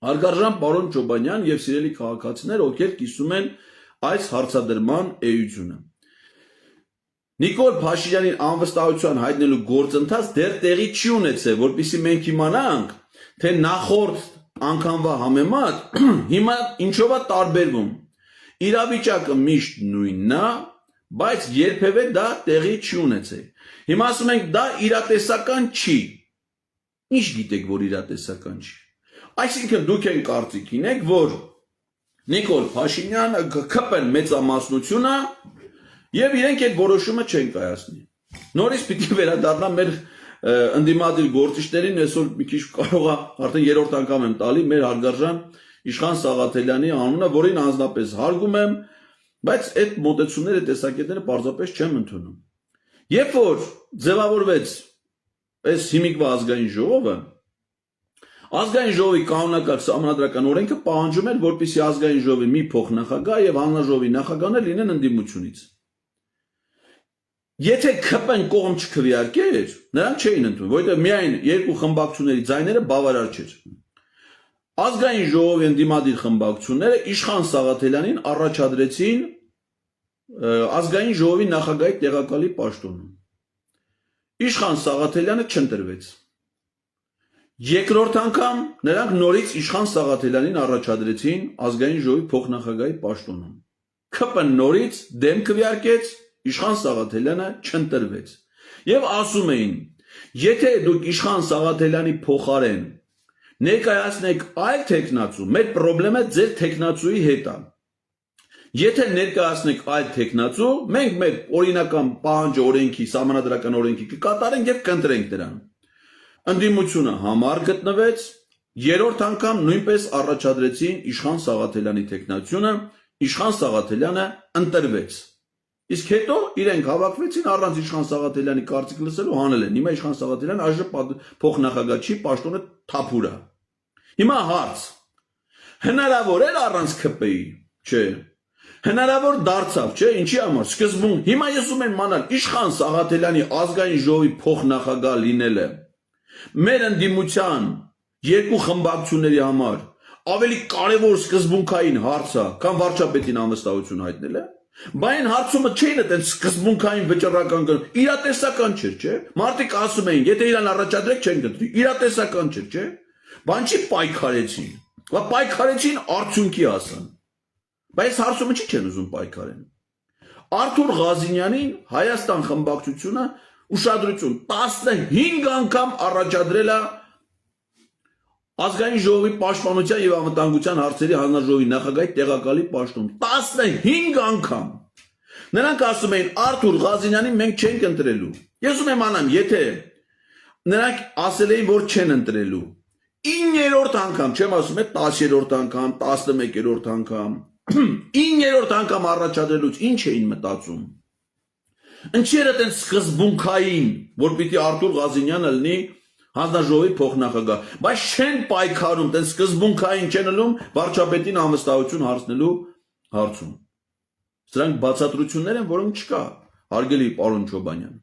Հարգարժան պարոն Չոբանյան եւ սիրելի քաղաքացիներ, ովքեր կիսում են այս հարցադրման էությունը։ Նիկոլ Փաշինյանին անվստահության հայտնելու գործընթաց դեռ տեղի չի ունեցել, որպեսզի մենք իմանանք, թե նախորդ անգամվա համեմատ հիմա ինչով է տարբերվում։ Իրավիճակը միշտ նույնն է, բայց երբևէ դա տեղի չի ունեցել։ Հիմա ասում ենք դա իրատեսական չի։ Ինչ գիտեք, որ իրատեսական չի։ Այսինքն դուք են կարծիքին եք, որ Նիկոլ Փաշինյանը կփեն մեծամասնությունը եւ իրենք այդ որոշումը չեն կայացնի։ Նորից պիտի վերադառնա մեր ընդդիմադիր գործիչներին, այսօր մի քիչ կարող է արդեն երրորդ անգամ եմ տալի մեր հարգարժան Իշխան Սաղաթելյանի անունը, որին անձնապես հարգում եմ, բայց այդ մոտեցումները, տեսակետները պարզապես չեմ ընդունում։ Երբ որ ձևավորվեց այս հիմիկվա ազգային ժողովը, ազգային ժողովի կանոնակարգ սահմանադրական օրենքը պահանջում էր, որպեսզի ազգային ժողովի մի փոխնախագահ եւ հանրաժողովի նախագահներ լինեն ընդդիմությունից։ Եթե ԿՊ-ն կողմ չքվեարկեր, նրանք չէին ընդունում, որովհետեւ միայն երկու խմբակցությունների ձայները բավարար չէր։ Ազգային ժողովի ընդդիմադիր խմբակցությունները Իշխան Սաղաթելյանին առաջադրեցին ազգային ժողովի նախագահի տեղակալի պաշտոնում։ Իշխան Սաղաթելյանը չընտրվեց։ Երկրորդ անգամ նրանք նորից Իշխան Սաղաթելյանին առաջադրեցին ազգային ժողովի փոխնախագահի պաշտոնում։ ԿՊ-ն նորից դեմ քվեարկեց, Իշխան Սաղաթելյանը չընտրվեց։ Եվ ասում էին, եթե դուք Իշխան Սաղաթելյանի փոխարեն ներկայացնեք այլ տեխնացու, մեր խնդրումը ձեր տեխնացուի հետ է։ Եթե ներկայացնեք այլ տեխնացու, մենք մեր օրինական պահանջը օրենքի, սահմանադրական օրենքի կկատարենք եւ կընտրենք դրան։ Ընդդիմությունը համար գտնվեց, երրորդ անգամ նույնպես առաջադրեցին Իշխան Սաղաթելյանի տեխնացությունը, Իշխան Սաղաթելյանը ընտրվեց։ Իսկ հետո իրենք հավաքվեցին առանց Իշխան Սաղաթելյանի կարծիք լսելու հանել են։ Հիմա Իշխան Սաղաթելյանը այժմ փոխնախագահ չի, պաշտոնը թափուր է։ Հիմա հարց. հնարավոր էր առանց ԿՊ-ի։ Չէ։ Հնարավոր դարձավ, չէ, ինչի համար։ Սկզբում հիմա ես ուզում եմ իմանալ Իշխան Սաղաթելյանի ազգային ժողովի փոխնախագահ լինելը մեր ընդդիմության երկու խմբակցությունների համար ավելի կարևոր սկզբունքային հարց է, քան վարչապետին անվստահություն հայտնելը։ Բայց այն հարցումը չէին այդպես սկզբունքային վճռական գնում, իրատեսական չէր, չէ։ Մարդիկ ասում էին, եթե իրան առաջադրեք չեն գտնի, իրատեսական չէր, չէ։ Բան չի պայքարեցին։ Բա պայքարեցին արդյունքի հասան։ Բայց հարցումը չի չեն ուզում պայքարեն։ Արթուր Ղազինյանին Հայաստան խմբակցությունը ուշադրություն 15 անգամ առաջադրել է ազգային ժողովի պաշտպանության եւ անվտանգության հարցերի հանրաժողովի նախագահի տեղակալի պաշտոն 15 անգամ։ Նրանք ասում էին Արթուր Ղազինյանին մենք չենք ընտրելու։ Ես ուզում եմ անամ, եթե նրանք ասել էին, որ չեն ընտրելու 9-րդ անգամ, չեմ ասում, 10-րդ անգամ, 11-րդ անգամ, 9-րդ անգամ առաջադրելուց ինչ էին մտածում։ Ինչեր է տեն սկզբունքային, որ պիտի Արթուր Ղազինյանը լինի հանրաժողովի փոխնախագահ, բայց չեն պայքարում, տեն սկզբունքային չեն ելնում վարչապետին անվստահություն հարցնելու հարցում։ Սրանք բացատրություններ են, որոնք չկա, հարգելի պարոն Չոբանյան։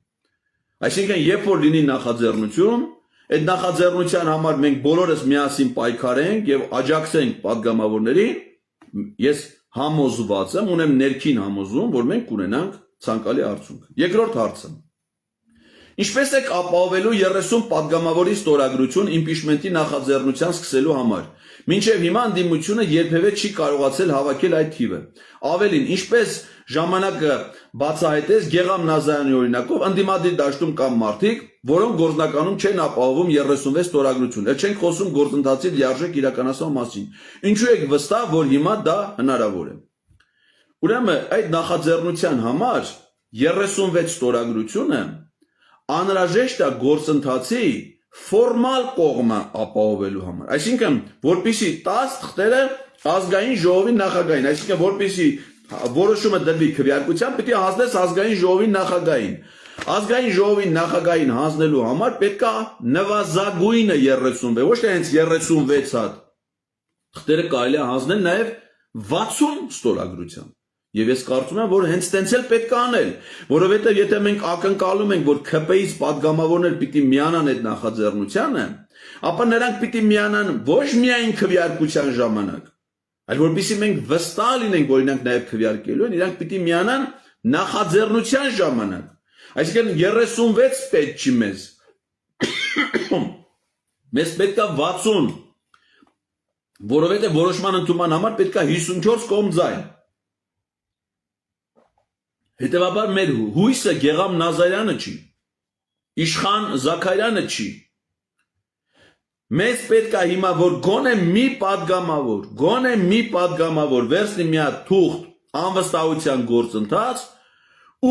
Այսինքն, երբ որ լինի նախաձեռնություն, այդ նախաձեռնության համար մենք բոլորս միասին պայքարենք եւ աջակցենք падգամավորներին, ես համոզված եմ, ունեմ ներքին համոզում, որ մենք կունենանք ցանկալի արդյունք։ Երկրորդ հարցը։ Ինչպես եք ապահովելու 30 падգամավորի ստորագրություն իմպիչմենտի նախաձեռնության սկսելու համար։ Մինչև հիմա ընդդիմությունը երբևէ չի կարողացել հավաքել այդ թիվը։ Ավելին, ինչպես ժամանակը բացահայտեց Գեգամ Նազարյանի օրինակով, ընդդիմադիր դաշտում կան մարդիկ, որոնք գործնականում չեն ապահովում 36 ստորագրություն։ Էլ չենք խոսում գործընթացի լիարժեք իրականացման մասին։ Ինչու եք վստահ, որ հիմա դա հնարավոր է։ Ուրեմն այդ նախաձեռնության համար 36 ստորագրությունը անհրաժեշտ է գործընթացի ֆորմալ կողմը ապահովելու համար։ Այսինքն, որպեսզի 10 թղթերը ազգային ժողովի նախագահին, այսինքն որպեսզի որոշումը դրվի քվեարկության, պետք է հասնես ազգային ժողովի նախագահին։ Ազգային ժողովի նախագահին հանձնելու համար պետք է նվազագույնը 36, ոչ թե հենց 36 հատ։ Թղթերը կարելի է հանձնել նաև 60 ստորագրությամբ։ Եվ ես կարծում եմ, որ հենց տենց էլ պետք է անել, որովհետև եթե մենք ակնկալում ենք, որ ՔՊ-ից падգամավորներ պիտի միանան այդ նախաձեռնությանը, ապա նրանք պիտի միանան ոչ միայն քվեարկության ժամանակ, այլ որպեսզի մենք վստահ լինենք, որ իրանք նաև քվեարկելու են, իրանք պիտի միանան նախաձեռնության ժամանակ։ Այսինքն 36 պետք չի մեզ։ Մեզ պետք է 60, որովհետև որոշման ընդունման համար պետք է 54 կողմ ձայն։ Հետևաբար մեր հույսը Գեգամ Նազարյանը չի, Իշխան Զաքարյանը չի։ Մեզ պետք է հիմա, որ գոնե մի падգամավոր վերցնի մի հատ թուղթ անվստահության գործընթաց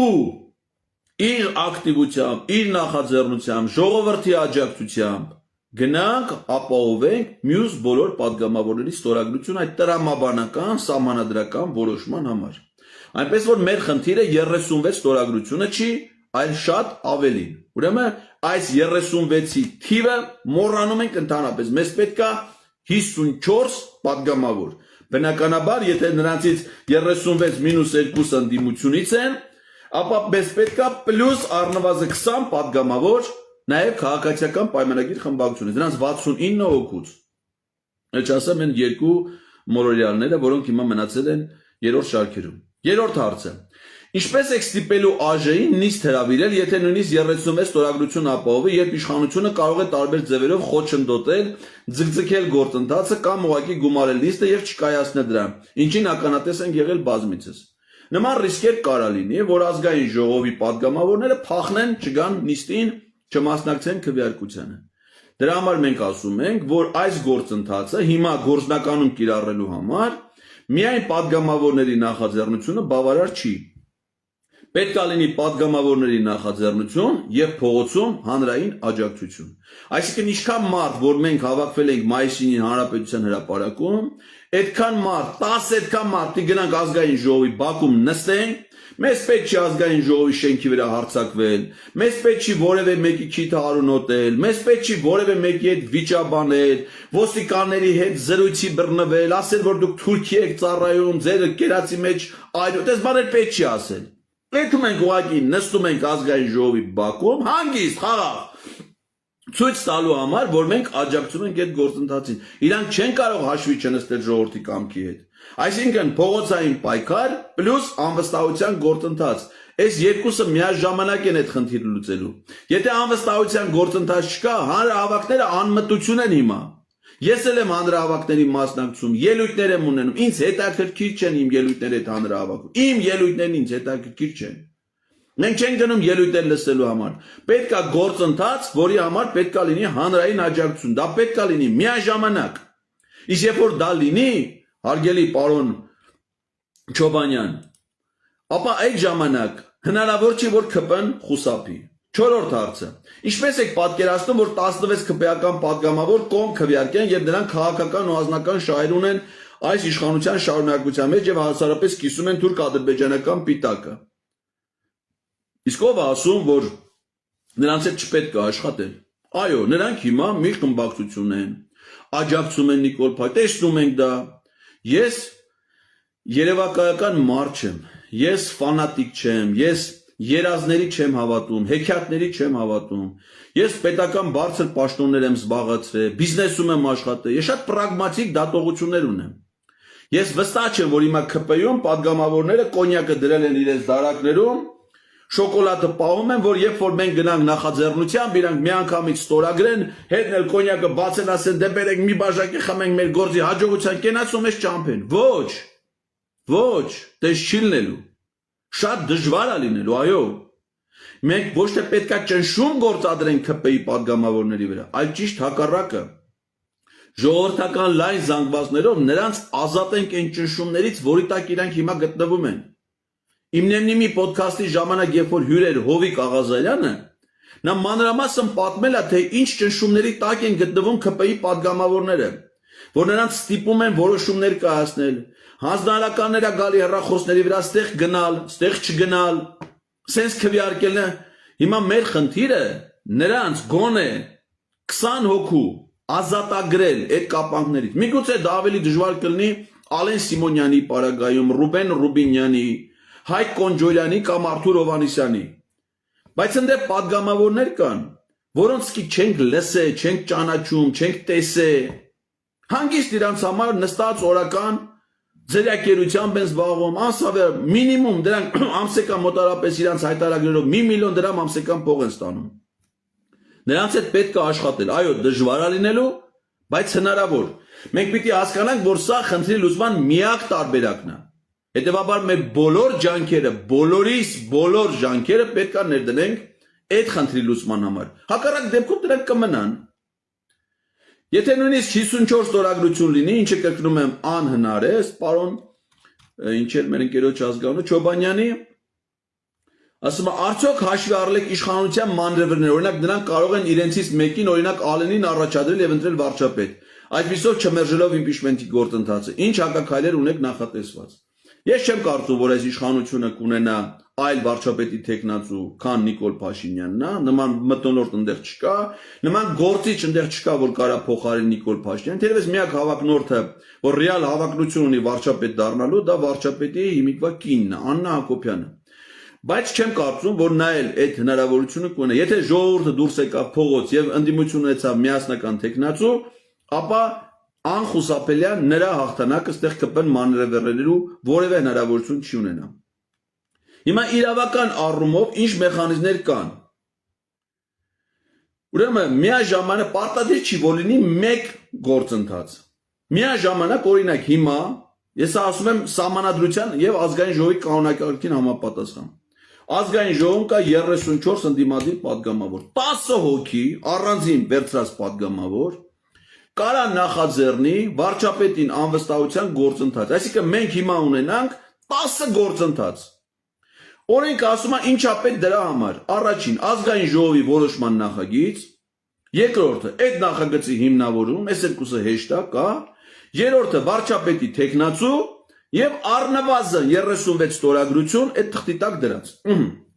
ու իր ակտիվությամբ, իր նախաձեռնությամբ, ժողովրդի աջակցությամբ գնանք ապահովենք մյուս բոլոր падգամավորների ստորագրություն այդ տրամաբանական, սահմանադրական որոշման համար։ Այնպես որ մեր խնդիրը 36 ստորագրությունը չի, այլ շատ ավելին։ Ուրեմն այս 36-ի թիվը մոռանում ենք ընդհանրապես։ Մեզ պետք է 54 падգամավոր։ Բնականաբար, եթե նրանցից 36 մինուս 2 ընդդիմությունից են, ապա մեզ պետք է պլյուս առնվազն 20 падգամավոր նաև քաղաքացիական պայմանագիր խմբակցությունից, նրանց 69 հոգուց։ Չասեմ են երկու մորորյալները, որոնք հիմա մնացել են երրորդ շարքերում։ Երրորդ հարցը. ինչպես եք ստիպելու ԱԺ-ին նիստ հրավիրել, եթե նույնիսկ 36 ստորագրություն ապահովի, երբ իշխանությունը կարող է տարբեր ձևերով խոչընդոտել, ձգձգել գործընթացը կամ ուղղակի գումարել նիստը եւ չկայացնել դրան, ինչին ականատես են եղել բազմիցս։ Նման ռիսկեր կարա լինի, որ ազգային ժողովի падգամավորները փախնեն, չգան նիստին, չմասնակցեն քվեարկությանը։ Դրա համար մենք ասում ենք, որ այս գործընթացը հիմա գործնականում կիրառելու համար միայն падգամավորների նախաձեռնությունը բավարար չի։ Պետք է լինի падգամավորների նախաձեռնություն եւ փողոցում հանրային աջակցություն։ Այսինքն ինչքան մարդ, որ մենք հավաքվել ենք մայիսին հանրապետության հրապարակում, այդքան մարդ, 10 այդքան մարդի գնանք ազգային ժողովի բակում նստենք, մեզ պետք չի ազգային ժողովի շենքի վրա հարձակվել, մեզ պետք չի որևէ մեկի քիթը արունոտել, մեզ պետք չի որևէ մեկի հետ վիճաբանել, ոստիկանների հետ զրույցի բռնվել, ասել որ դուք Թուրքիա եք ծառայում, ձեր կերածի մեջ այդպես բաներ պետք չի ասել։ Պետք մենք ուղղակի նստում ենք ազգային ժողովի բակում, հանգիստ, խաղաղ, ցույց տալու համար, որ մենք աջակցում ենք այդ գործընթացին։ Իրանք չեն կարող հաշվի չնստել ժողովրդի կամքի հետ։ Այսինքն փողոցային պայքար պլյուս անվստահության գործընթաց։ Այս երկուսը միաժամանակ են այդ խնդիրը լուծելու։ Եթե անվստահության գործընթաց չկա, հանրահավաքները անմտություն են հիմա։ Ես էլ եմ հանրահավաքների մասնակցում, ելույթներ եմ ունենում, ինձ հետաքրքիր չեն իմ ելույթները այդ հանրահավաքում։ Իմ ելույթներն ինձ հետաքրքիր չեն։ Մենք չենք գնում ելույթներ լսելու համար։ Պետք է գործընթաց, որի համար պետք է լինի հանրային աջակցություն։ Դա պետք է լինի միաժամանակ։ Իսկ երբ որ դա լինի, հարգելի պարոն Չոբանյան, ապա այդ ժամանակ հնարավոր չի որ ԿՊ-ն խուսափի։ Չորրորդ հարցը. Ինչպես եք պատկերացնում, որ 16 ԿՊ-ական падգամավոր կողմ քվեարկեն եւ նրանք քաղաքական ու անձնական շահեր ունեն այս իշխանության շարունակության մեջ եւ հասարակապես կիսում են թուրք-ադրբեջանական պիտակը։ Իսկ ով ասում, որ նրանց հետ չպետք է աշխատել։ Այո, նրանք հիմա մի խմբակցություն են, աջակցում են Նիկոլ Փաշինյանին, տեսնում ենք դա։ Ես երևակայական մարդ չեմ, ես ֆանատիկ չեմ, ես երազների չեմ հավատում, հեքիաթների չեմ հավատում։ Ես պետական բարձր պաշտոններ եմ զբաղացրել, բիզնեսում եմ աշխատել, ես շատ պրագմատիկ դատողություններ ունեմ։ Ես վստահ չեմ, որ հիմա ԿՊ-ում падգամավորները կոնյակը դրել են իրենց դարակներում, շոկոլադը պահում են, որ երբ որ մենք գնանք նախաձեռնությամբ, իրանք միանգամից ստորագրեն, հետն էլ կոնյակը բացեն, ասեն դե բերեք մի բաժակի խմենք մեր գործի հաջողության կենացում էս ճամփեն։ Ոչ, դες չի լինելու։ Շատ դժվար է լինելու, այո։ Մենք ոչ թե պետքա ճնշում գործադրենք ԿՊ-ի падգամավորների վրա, այլ ճիշտ հակառակը։ Ժողովրդական լայն զանգվածներով նրանց ազատենք այն ճնշումներից, որի տակ իրանք հիմա գտնվում են։ Իմ նեմնիմի ոդքասթի ժամանակ, երբ որ հյուրեր Հովիկ Աղազարյանը, նա մանրամասն պատմել է, թե ինչ ճնշումների տակ են գտնվում ԿՊ-ի падգամավորները, որ նրանց ստիպում են որոշումներ կայացնել, հանձնարարականներ գալի հեռախոսների վրա ստեղ գնալ, ստեղ չգնալ, սենց քվեարկելն է։ Հիմա մեր խնդիրը նրանց գոնե 20 հոգու ազատագրել այդ կապանքներից։ Միգուցե դա ավելի դժվար կլինի Ալեն Սիմոնյանի պարագայում, Ռուբեն Ռուբինյանի, Հայկ Կոնջորյանի կամ Արթուր Հովհաննիսյանի։ Բայց ընդ падգամավորներ կան, որոնց չենք լսե, չենք ճանաչում, չենք տեսե։ Հանգիստ իրանց համար նստած օրական ձերակերությամբ են զբաղվում, անսավեր մինիմում դրանք ամսական մոտարապես իրանց հայտարարներով 1 միլիոն դրամ ամսական փող են ստանում։ Նրանց հետ պետք է աշխատել, այո, դժվար է լինելու, բայց հնարավոր։ Մենք պիտի հասկանանք, որ սա խնդրի լուծման միակ տարբերակն է։ Հետևաբար մեր բոլոր ջանքերը, բոլորիս բոլոր ջանքերը պետք է ներդնենք այդ խնդրի լուծման համար։ Հակառակ դեպքում դրանք կմնան։ Եթե նույնիսկ 54 ստորագրություն լինի, ինչը կրկնում եմ անհնար է, պարոն, ինչ էր մեր ընկերոջ ազգանունը Չոբանյանի, ասում է, արդյոք հաշվի առնեք իշխանության մանրևրներ, օրինակ նրանք կարող են իրենցից մեկին, օրինակ Ալենին առաջադրել եւ ընտրել վարչապետ։ Այդպիսով չմերժելով իմպիչմենտի գործընթացը, ինչ հակաքայլեր ունեք նախատեսված։ Ես չեմ կարծում, որ այս իշխանությունը կունենա այլ վարչապետի տեխնացու, քան Նիկոլ Փաշինյանն է, նման մթնոլորտ ընդեղ չկա, նման գործիչ ընդեղ չկա, որ կարա փոխարինի Նիկոլ Փաշինյանին, թերևս միակ հավակնորդը, որ ռեալ հավակնություն ունի վարչապետ դառնալու, դա վարչապետի հիմիկվա կինն է, Աննա Հակոբյանը։ Բայց չեմ կարծում, որ նա էլ այդ հնարավորությունը կունենա։ Եթե ժողովուրդը դուրս եկավ փողոց եւ ընդդիմություն ունեցավ միասնական տեխնացու, ապա անխուսափելիան նրա հաղթանակը ստեղ ԿՊ-ն մանրևեռելու որևէ հնարավորություն չի ունենա։ Հիմա իրավական առումով ինչ մեխանիզմներ կան։ Ուրեմն միաժամանակ պարտադիր չի որ լինի մեկ գործընթաց։ Միաժամանակ օրինակ հիմա ես ասում եմ սահմանադրության եւ ազգային ժողովի կանոնակարգին համապատասխան։ Ազգային ժողովում կա 34 ընդդիմադիր падգամավոր, 10 հոգի առանձին վերցրած падգամավոր կարա նախաձեռնի վարչապետին անվստահության գործընթաց։ Այսինքն մենք հիմա ունենանք 10 գործընթաց։ Օրենքը ասում է ինչա պետք դրա համար։ Առաջին ազգային ժողովի որոշման նախագիծ, երկրորդը այդ նախագծի հիմնավորում, այս երկուսը հեշտ է, կա, երրորդը վարչապետի տեխնացու եւ առնվազն 36 ստորագրություն այդ թղթի տակ դրած։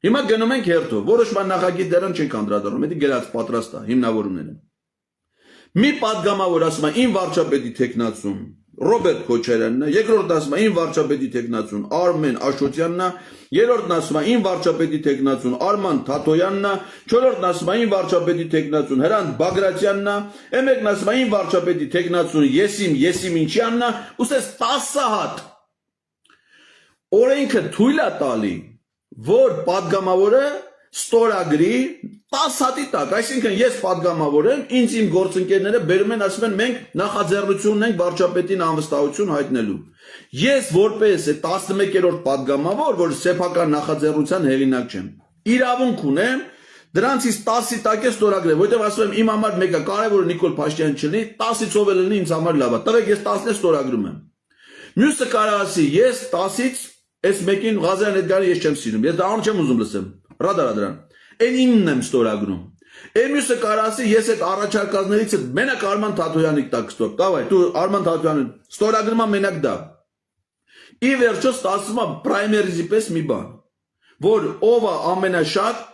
Հիմա գնում ենք հերթով, որոշման նախագիծ դրան չենք անդրադառնում, դա գրած պատրաստ է հիմնավորումները։ Մի падգամավոր ասում է իմ վարչապետի տեխնացուն Ռոբերտ Քոչարյանն է, երկրորդն ասում է իմ վարչապետի տեխնացուն Արմեն Աշոտյանն է, երրորդն ասում է իմ վարչապետի տեխնացուն Արման Թաթոյանն է, չորրորդն ասում է իմ վարչապետի տեխնացուն Հրանտ Բագրատյանն է, մեկն ասում է իմ վարչապետի տեխնացուն Եսիմինչյանն է, ուսես 10 հատ օրենքը թույլ է տալի, որ падգամավորը ստորագրի 10 հատի տակ, այսինքն ես падգամավոր եմ, ինձ իմ գործընկերները բերում են, ասում են մենք նախաձեռնություն ունենք վարչապետին անվստահություն հայտնելու։ Ես որպես 11-րդ падգամավոր, որ սեփական նախաձեռնության հեղինակ չեմ, իրավունք ունեմ դրանցից 10-ի տակ է ստորագրել, որտեղ ասում եմ իմ համար մեկը կարևորը Նիկոլ Փաշինյան չլինի, 10-ից ով է լինի ինձ համար լավ է, տվեք ես 10-ն ստորագրում եմ։ Մյուսը կարող ասի ես 10-ից այս մեկին Ղազարյան Էդգարը ես չեմ սիրում, ես դա անում չեմ ուզում լսեմ, ռադարադրան, այն 9-ն եմ ստորագրում։ Այն մյուսը կարող ասի ես այդ առաջարկածներից մենակ Արման Թաթոյանի տակ ստոր, կավայ, դու Արման Թաթոյանին ստորագրում եմ մենակ դա։ Ի վերջո ստացվում է պրայմերիզի պես մի բան, որ ով է ամենաշատ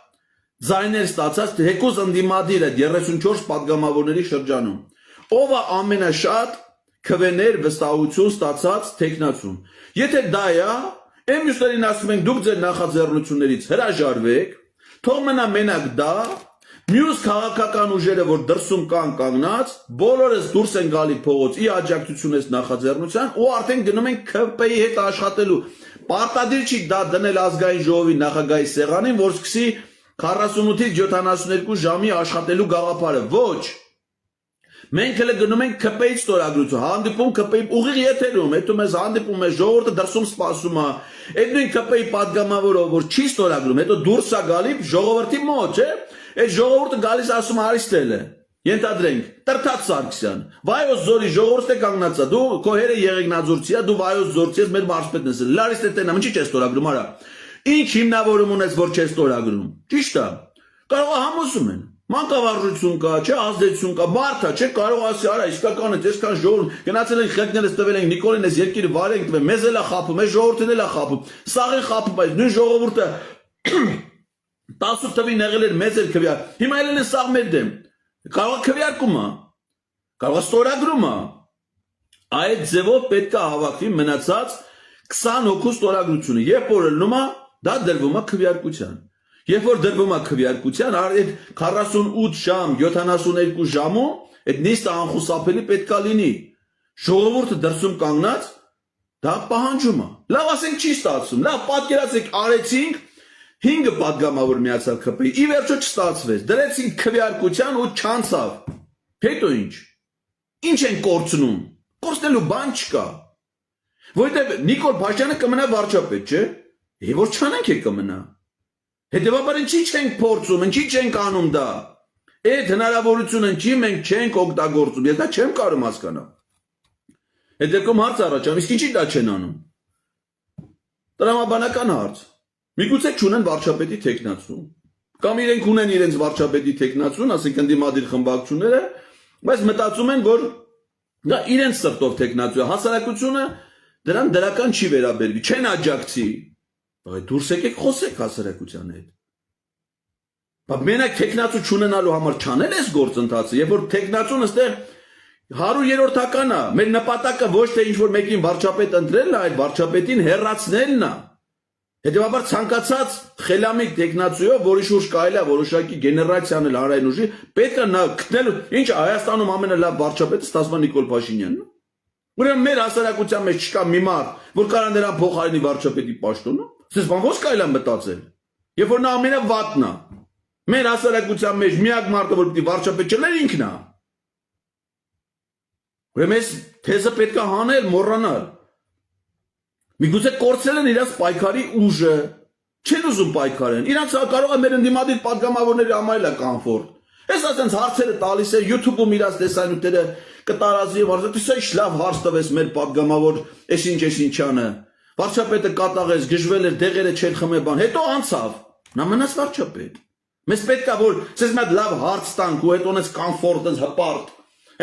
ձայներ ստացած հեկուզ ընդդիմադիր է 34 падգամավորների շրջանում, ով է ամենաշատ քվեներ վստահություն ստացած տեխնացուն։ Եթե դա է, այն մյուսներին ասում ենք դուք ձեր նախաձեռնություններից հրաժարվեք, թող մնա մենակ դա, մյուս քաղաքական ուժերը, որ դրսում կան կանգնած, բոլորս դուրս են գալի փողոց ի աջակցություն այս նախաձեռնության ու արդեն գնում են ՔՊ-ի հետ աշխատելու։ Պարտադիր չի դա դնել ազգային ժողովի նախագահի սեղանին, որ սկսի 48-ից 72 ժամի աշխատելու գաղափարը։ Ոչ։ Մենք հենց գնում ենք ՔՊ-ից ստորագրություն, հանդիպում ՔՊ-ի ուղիղ եթերում, հետո մեզ հանդիպում է ժողովուրդը դրսում սպասում է։ Այդ նույն ՔՊ-ի падգամավորը, որ չի ստորագրում, հետո դուրս է գալի ժողովրդի մոտ, չէ՞։ Այդ ժողովուրդը գալիս ասում է Արիստել է։ Ենթադրենք, Տրթած Սարգսյան, Վայոց ձորի ժողովուրդը կանգնած է, դու քո հերը Եղեգնաձորցի է, դու Վայոց ձորցի ես, մեր մարզպետն ես։ Լարիստետենը ինչի՞ չես ստորագրում, արա։ Ինչ հիմնավորում ունես, որ չես ստորագրում։ Ճիշտ է։ Կարող է համոզում են։ Մանկավարժություն կա, չէ, ազդեցություն կա, մարդա, չէ, կարող ասի, արա, իսկական է, այսքան ժողովուրդ, գնացել են խելքներս տվել են Նիկոլին, այս երկիրը վարենք տվել, մեզ էլ է խաբում, այս ժողովուրդին էլ է խաբում, սաղ են խաբում, այս նույն ժողովուրդը 10 թվին եղել էր մեծ էր քվյար, հիմա ելել են սաղ մեր դեմ, կարող է քվյարկում է, կարող է ստորագրում է, այդ ձևով պետք է հավաքվի մնացած 20 հոգու ստորագրությունը, երբ որ ելնում է, դա դրվում է քվյարկության։ Երբ որ դրվում է քվյարկության, այդ 48 ժամ, 72 ժամում այդ նիստը անխուսափելի պետքա լինի։ Ժողովուրդը դրսում կանգնած դա պահանջում է։ Լավ ասենք չի ստացվում։ Լավ պատկերացեք արեցինք 5 падգամավոր միացավ ՔՊ-ի, ի վերջո չստացվեց։ Դրեցինք քվյարկության ու չանցավ։ Հետո ինչ։ Ինչ են կորցնում։ Կորցնելու բան չկա։ Որովհետև Նիկոլ Փաշինյանը կմնա վարչապետ, չէ՞։ Եվ որ չանենք է կմնա։ Հետևաբար ինչի չենք փորձում, ինչի չենք անում դա։ Այդ հնարավորությունը ինչի մենք չենք օգտագործում, ես դա չեմ կարող հասկանալ։ Հետևքում հարց առաջանում, իսկ ինչի դա չեն անում։ Տրամաբանական հարց։ Միգուցե չունեն վարչապետի տեխնացու, կամ իրենք ունեն իրենց վարչապետի տեխնացուն, ասենք ընդդիմադիր խմբակցությունները, բայց մտածում են, որ դա իրենց սրտով տեխնացու է, հասարակությունը դրան դրական չի վերաբերվի, չեն աջակցի։ Բայց դուրս եկեք խոսեք հասարակության հետ։ Բայց մենակ տեխնացու չունենալու համար չանել էս գործընթացը, երբ որ տեխնացուն այստեղ 100-րդական է, մեր նպատակը ոչ թե ինչ-որ մեկին վարչապետ ընտրելն է, այլ վարչապետին հեռացնելն է։ Հետևաբար ցանկացած խելամիտ տեխնացուով, որի շուրջ կարելի է որոշակի գեներացիան էլ հանրային ուժի, պետք է նա գտնել, ինչ Հայաստանում ամենալավ վարչապետը ստացվում է Նիկոլ Փաշինյանն է։ Ուրեմն մեր հասարակության մեջ չկա մի մարդ, որ կարող է նրան փոխարինի վարչապետի պաշտոնը։ Սենց բան ո՞նց կարելի է մտածել։ Երբ որ նա ամենավատն է։ Մեր հասարակության մեջ միակ մարդը, որ պիտի վարչապետ չլներ ինքն է։ Ուրեմն այս թեզը պետք է հանել, մոռանալ։ Միգուցե կորցրել են իրաց պայքարի ուժը, չեն ուզում պայքարեն, իրանց կարող է մեր ընդդիմադիր падգամավորների համարել է կամֆորտ։ Ես ասենց հարցերը տալիս է YouTube-ում իրաց տեսանյութերը կտարածի եւ ասած, «Սա ինչ լավ հարց տվես մեր падգամավոր, այսինչ անը»։ Վարչապետը կատաղեց, գժվել էր, դեղերը չէր խմեբան, հետո անցավ, նա մնաց վարչապետ։ Մեզ պետք է որ ցեզ մի հատ լավ հարց տանք ու հետո նես կոմֆորտ ես հպարտ։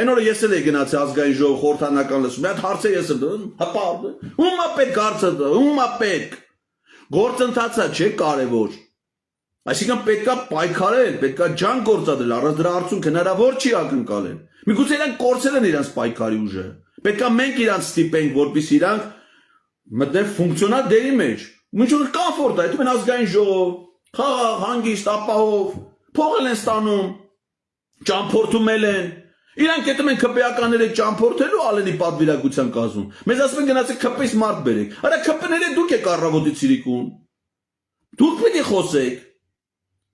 Այն օրը ես էլ եի գնացի ազգային ժողով խորհրդանական լսում, մի հատ հարց է ես էլ հպարտ։ Ումա պետք հարցը, ումա պետք։ Գործընթացը չէ կարևոր։ Այսինքն պետքա պայքարել, պետքա ջանք գործադրել, առանց դրա արդյունք հնարավոր չի ակնկալել։ Միգուցե իրանք կորցել են իրանց պայքարի ուժը։ Պետքա մենք իրանք ստիպենք, որպեսզի իրանք մտնեն ֆունկցիոնալ դերի մեջ։ Մինչև կոմֆորտ է, դու ազգային ժողով, խաղաղ, հանգիստ, ապահով, փողել են ստանում, ճամփորդումել են։ Իրանք հետո մենք քպեականները ճամփորդելու ալենի պատվիրակության կազմում։ Մեզ ասում են գնացեք քպես մարդ բերեք։ Արա քպները դուք եք առավոտի ցիրիկուն։ Դուք պիտի խոսեք։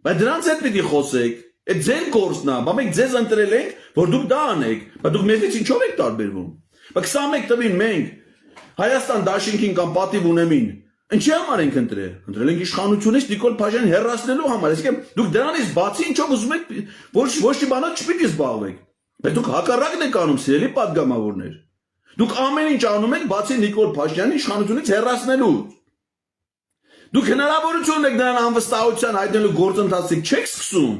Բայց դրանց հետ պիտի խոսեք։ Այդ ձեր գործն է, բա մենք ձեզ ընտրել ենք, որ դուք դա անեք, բայց դուք մեզից ինչով եք տարբերվում։ Բա 21 տվին մենք Հայաստան դաշինքին կամ պատիվ ունեմին, ինչի համար ենք ընտրել։ Ընտրել ենք իշխանությունից Նիկոլ Փաշինյանին հեռացնելու համար, այսինքն դուք դրանից բացի ինչով ուզում եք ոչ մի բանով չպիտի զբաղվեք։ Բայց դուք հակառակն եք անում, սիրելի պատգամավորներ։ Դուք ամեն ինչ անում եք բացի Նիկոլ Փաշինյանին իշխանությունից հեռացնելու։ Դուք հնարավորություն ունեք նրան անվստահության հայտնելու գործընթացը չեք սկսում,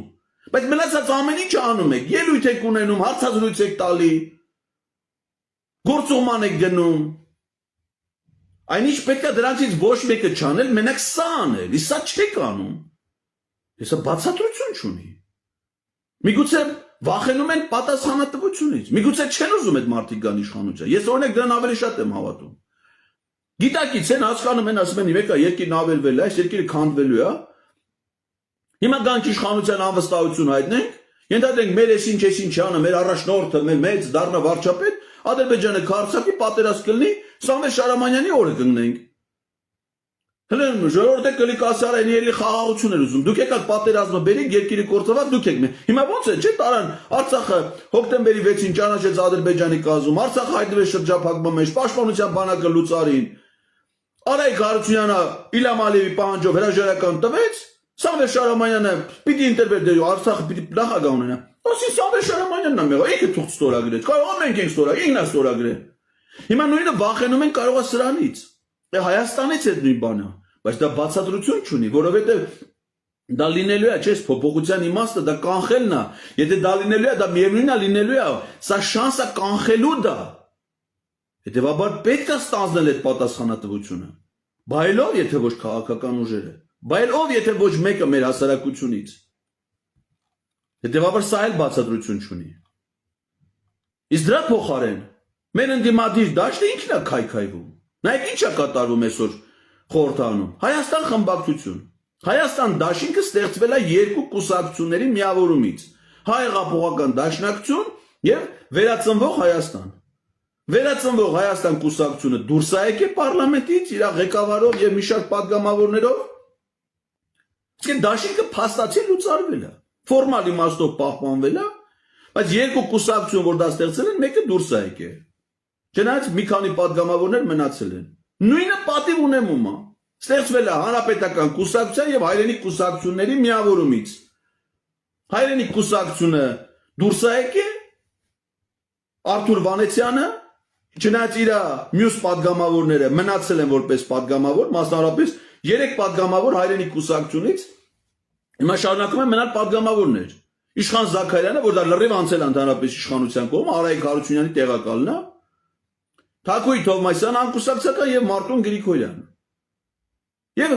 բայց մնացած ամեն ինչ անում եք, ելույթ եք ունենում, հարցազրույց եք տալի, գործուղման եք գնում։ Այնինչ պետք է դրանցից ոչ մեկը չանել, մենակ սա անել, իսկ սա չեք անում։ Հեսա բացատրություն չունի։ Միգուցե վախենում են պատասխանատվությունից, միգուցե չեն ուզում այդ մարդիկ գան իշխանության։ Ես օրինակ դրան ավելի շատ եմ հավատում։ Գիտակից են հասկանում են, ասում են, եկա երկիրն ավերվել է, այս երկիրը քանդվելու է։ Հիմա գանք իշխանության անվստահություն հայտնենք, ենթադրենք մեր ինչ անը, մեր առաջնորդը, մեր մեծ դառնա վարչապետ, Ադրբեջանը քարցակի պատերազմ կլինի, Սամվել Շարամանյանի օրը կգնենք։ Հենց ժողովուրդը կլիկ ասարեն ելի խաղաղություն էր ուզում։ Դուք եկաք պատերազմը բերեք, երկիրը կորցրած դուք եք։ Հիմա ո՞նց է, չէ՞ տարան Արցախը հոկտեմբերի 6-ին ճանաչեց Ադրբեջանի կազմում, Արցախը հայտնվեց շրջափակման մեջ, պաշտպանության բանակը լուծարին։ Արայք Հարությունյանը Իլհամ Ալիևի պահանջով հրաժարական տվեց, Սամվել Շարամանյանը պիտի ինտերվեր Արցախը պիտի նախագահ ունենա։ Ասի Սամվել Շարամանյանն է մեղա, եկեք թող ստորագրեց։ Կարող է մենք ենք ստորագրել, ինքն է ստորագրել։ Հիմա նույնը վախենում են կարող է սրանից։ Հայաստանից է նույն բանը, բայց դա բացատրություն չունի, որովհետև դա լինելու է, չէ՞, փոփոխության իմաստը դա կանխելն է։ Եթե դա լինելու է, դա միևնույնն է լինելու է, սա շանս է կանխելու դա։ Հետևաբար պետք է ստանձնել այդ պատասխանատվությունը։ Բայելով, եթե ոչ քաղաքական ուժերը, բայելով, եթե ոչ մեկը մեր հասարակությունից։ Հետևաբար սա էլ բացատրություն չունի։ Իսկ դրա փոխարեն մեր ընդդիմադիր դաշտը ինքն է քայքայվում։ Նայեք ինչ է կատարվում այսօր խորհրդանում։ Հայաստան խմբակցություն։ Հայաստան դաշինքը ստեղծվել է երկու կուսակցությունների միավորումից։ Հայ հեղափոխական դաշնակցություն եւ Վերածնվող Հայաստան։ Վերածնվող Հայաստան կուսակցությունը դուրս է եկել պարլամենտից իր ղեկավարով եւ մի շարք պատգամավորներով։ Իսկ դաշինքը փաստացի լուծարվել է։ Ֆորմալ իմաստով պահպանվել է, բայց երկու կուսակցություն, որ դա ստեղծել են, մեկը դուրս է եկել։ Չնայած մի քանի պատգամավորներ մնացել են։ Նույնը պատիվ ունեմում է։ Ստեղծվել է հանրապետական կուսակցության եւ հայրենիք կուսակցությունների միավորումից։ Հայրենիք կուսակցությունը դուրս է եկել, Արթուր Վանեցյանը, չնայած իր մյուս պատգամավորները մնացել են որպես պատգամավոր, մասնավորապես 3 պատգամավոր հայրենիք կուսակցությունից, հիմա շարունակում են մնալ պատգամավորներ։ Իշխան Զաքարյանը, որ դա լրիվ անցել ընդհանրապես իշխանության կողմ, Արայիկ Հարությունյանի տեղակալն է, Թակուի Թովմասյան անկուսակցական եւ Մարտուն Գրիգորյան։ Եվ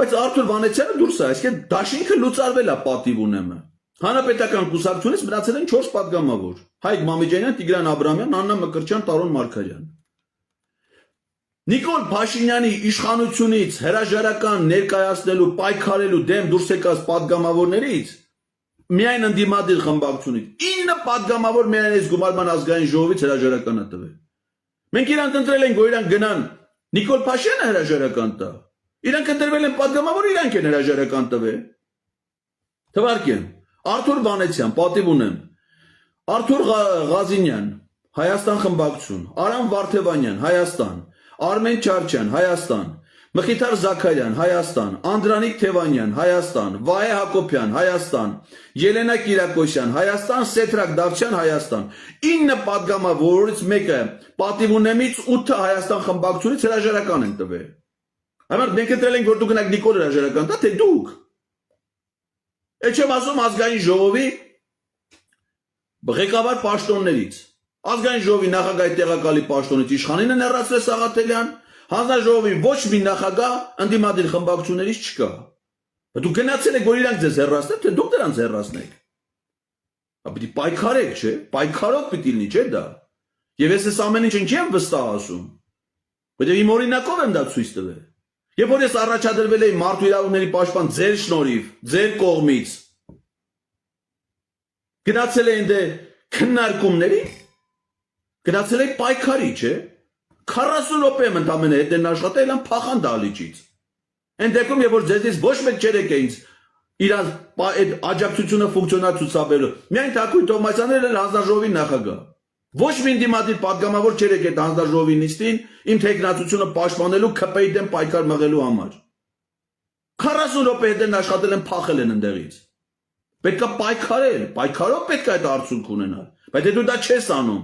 բայց Արթուր Վանեցյանը դուրս է, այսինքն դաշինքը լուծարվել է պատիվ ունեմը։ Հանրապետական կուսակցությունից մնացել են 4 պատգամավոր. Հայկ Մամեջանյան, Տիգրան Աբրամյան, Աննա Մկրտչյան, Տարոն Մարգարյան։ Նիկոլ Փաշինյանի իշխանությունից հրաժարական ներկայացնելու, պայքարելու դեմ դուրս եկած պատգամավորներից միայն ընդդիմադիր խմբակցությունից 9 պատգամավոր միայն այս գումարման ազգային ժողովից հրաժարական է տվել։ Մենք իրանք ընտրել ենք, որ իրանք գնան Նիկոլ Փաշինյանը հրաժարական տա։ Իրանք ընտրվել են պատգամավոր, իրանք են հրաժարական տվել։ Թվարկեմ, Արթուր Վանեցյան, պատիվ ունեմ, Արթուր Ղազինյան, Հայաստան խմբակցություն, Արամ Վարդևանյան, Հայաստան, Արմեն Չարչյան, Հայաստան, Մխիթար Զաքարյան, Հայաստան, Անդրանիկ Թևանյան, Հայաստան, Վահե Հակոբյան, Հայաստան, Ելենա Կիրակոսյան, Հայաստան, Սեթրակ Դավթյան, Հայաստան։ 9 պատգամավորից մեկը պատիվունեմից 8-ը Հայաստան խմբակցությունից հրաժարական են տվել։ Համար մենք ընտրել ենք, որ դուք գնաք Նիկոլ հրաժարական տա, թե դուք։ Այդ չեմ ասում ազգային ժողովի ղեկավար պաշտոններից։ Ազգային ժողովի նախագահի տեղակալի պաշտոնից իշխանին են հեռացրել Սաղաթելյան, հանձնաժողովի ոչ մի նախագահ ընդդիմադիր խմբակցություններից չկա։ Դուք գնացել եք, որ իրանք ձեզ հեռացնեն, թե դուք դրանց հեռացնեք։ Պիտի պայքարեք, չէ՞։ Պայքարով պիտի լինի, չէ՞ դա։ Եվ ես այս ամեն ինչ չեմ վստահ ասում։ Բայց իմ օրինակով եմ դա ցույց տվել։ Երբ որ ես առաջադրվել էի մարդու իրավունքների պաշտպան ձեր շնորհիվ, ձեր կողմից, գնացել էին դե քննարկումների, գնացել էի պայքարի, չէ՞։ 40 րոպե եմ ընդամենը հետ են աշխատել են փախան դալիճից։ Այն դեպքում, երբ որ ձեզից ոչ մեկ չերեք էինց իրանց այդ աջակցությունը ֆունկցիոնալ ցուցաբերելու։ Միայն Թակույն Թովմասյանն էր հանձնաժողովի նախագահ։ Ոչ մի դիմադիր պատգամավոր չերեք այդ հանձնաժողովի նիստին իմ տեխնացությունը պաշտպանելու ԿՊ-ի դեմ պայքար մղելու համար։ 40 րոպե հետ են աշխատել են փախել են ընդեղից։ Պետք է պայքարել, պայքարով պետք է այդ արդյունք ունենալ։ Բայց դու դա չես անում։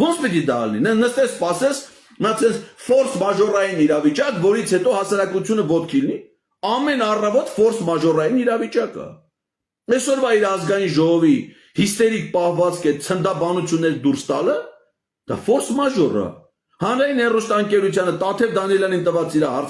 Ոնց պիտի դա լինի։ Նստես, սպասես, նացես ֆորս մաժորային իրավիճակ, որից հետո հասարակությունը ոտքի լինի, ամեն առավոտ ֆորս մաժորային իրավիճակ է։ Այսօրվա իր ազգային ժողովի հիստերիկ պահվածք է ցնդաբանություններ դուրս տալը, դա ֆորս մաժոր է։ Հանրային հեռուստաընկերությանը Տաթև Դանիելյանին տված իր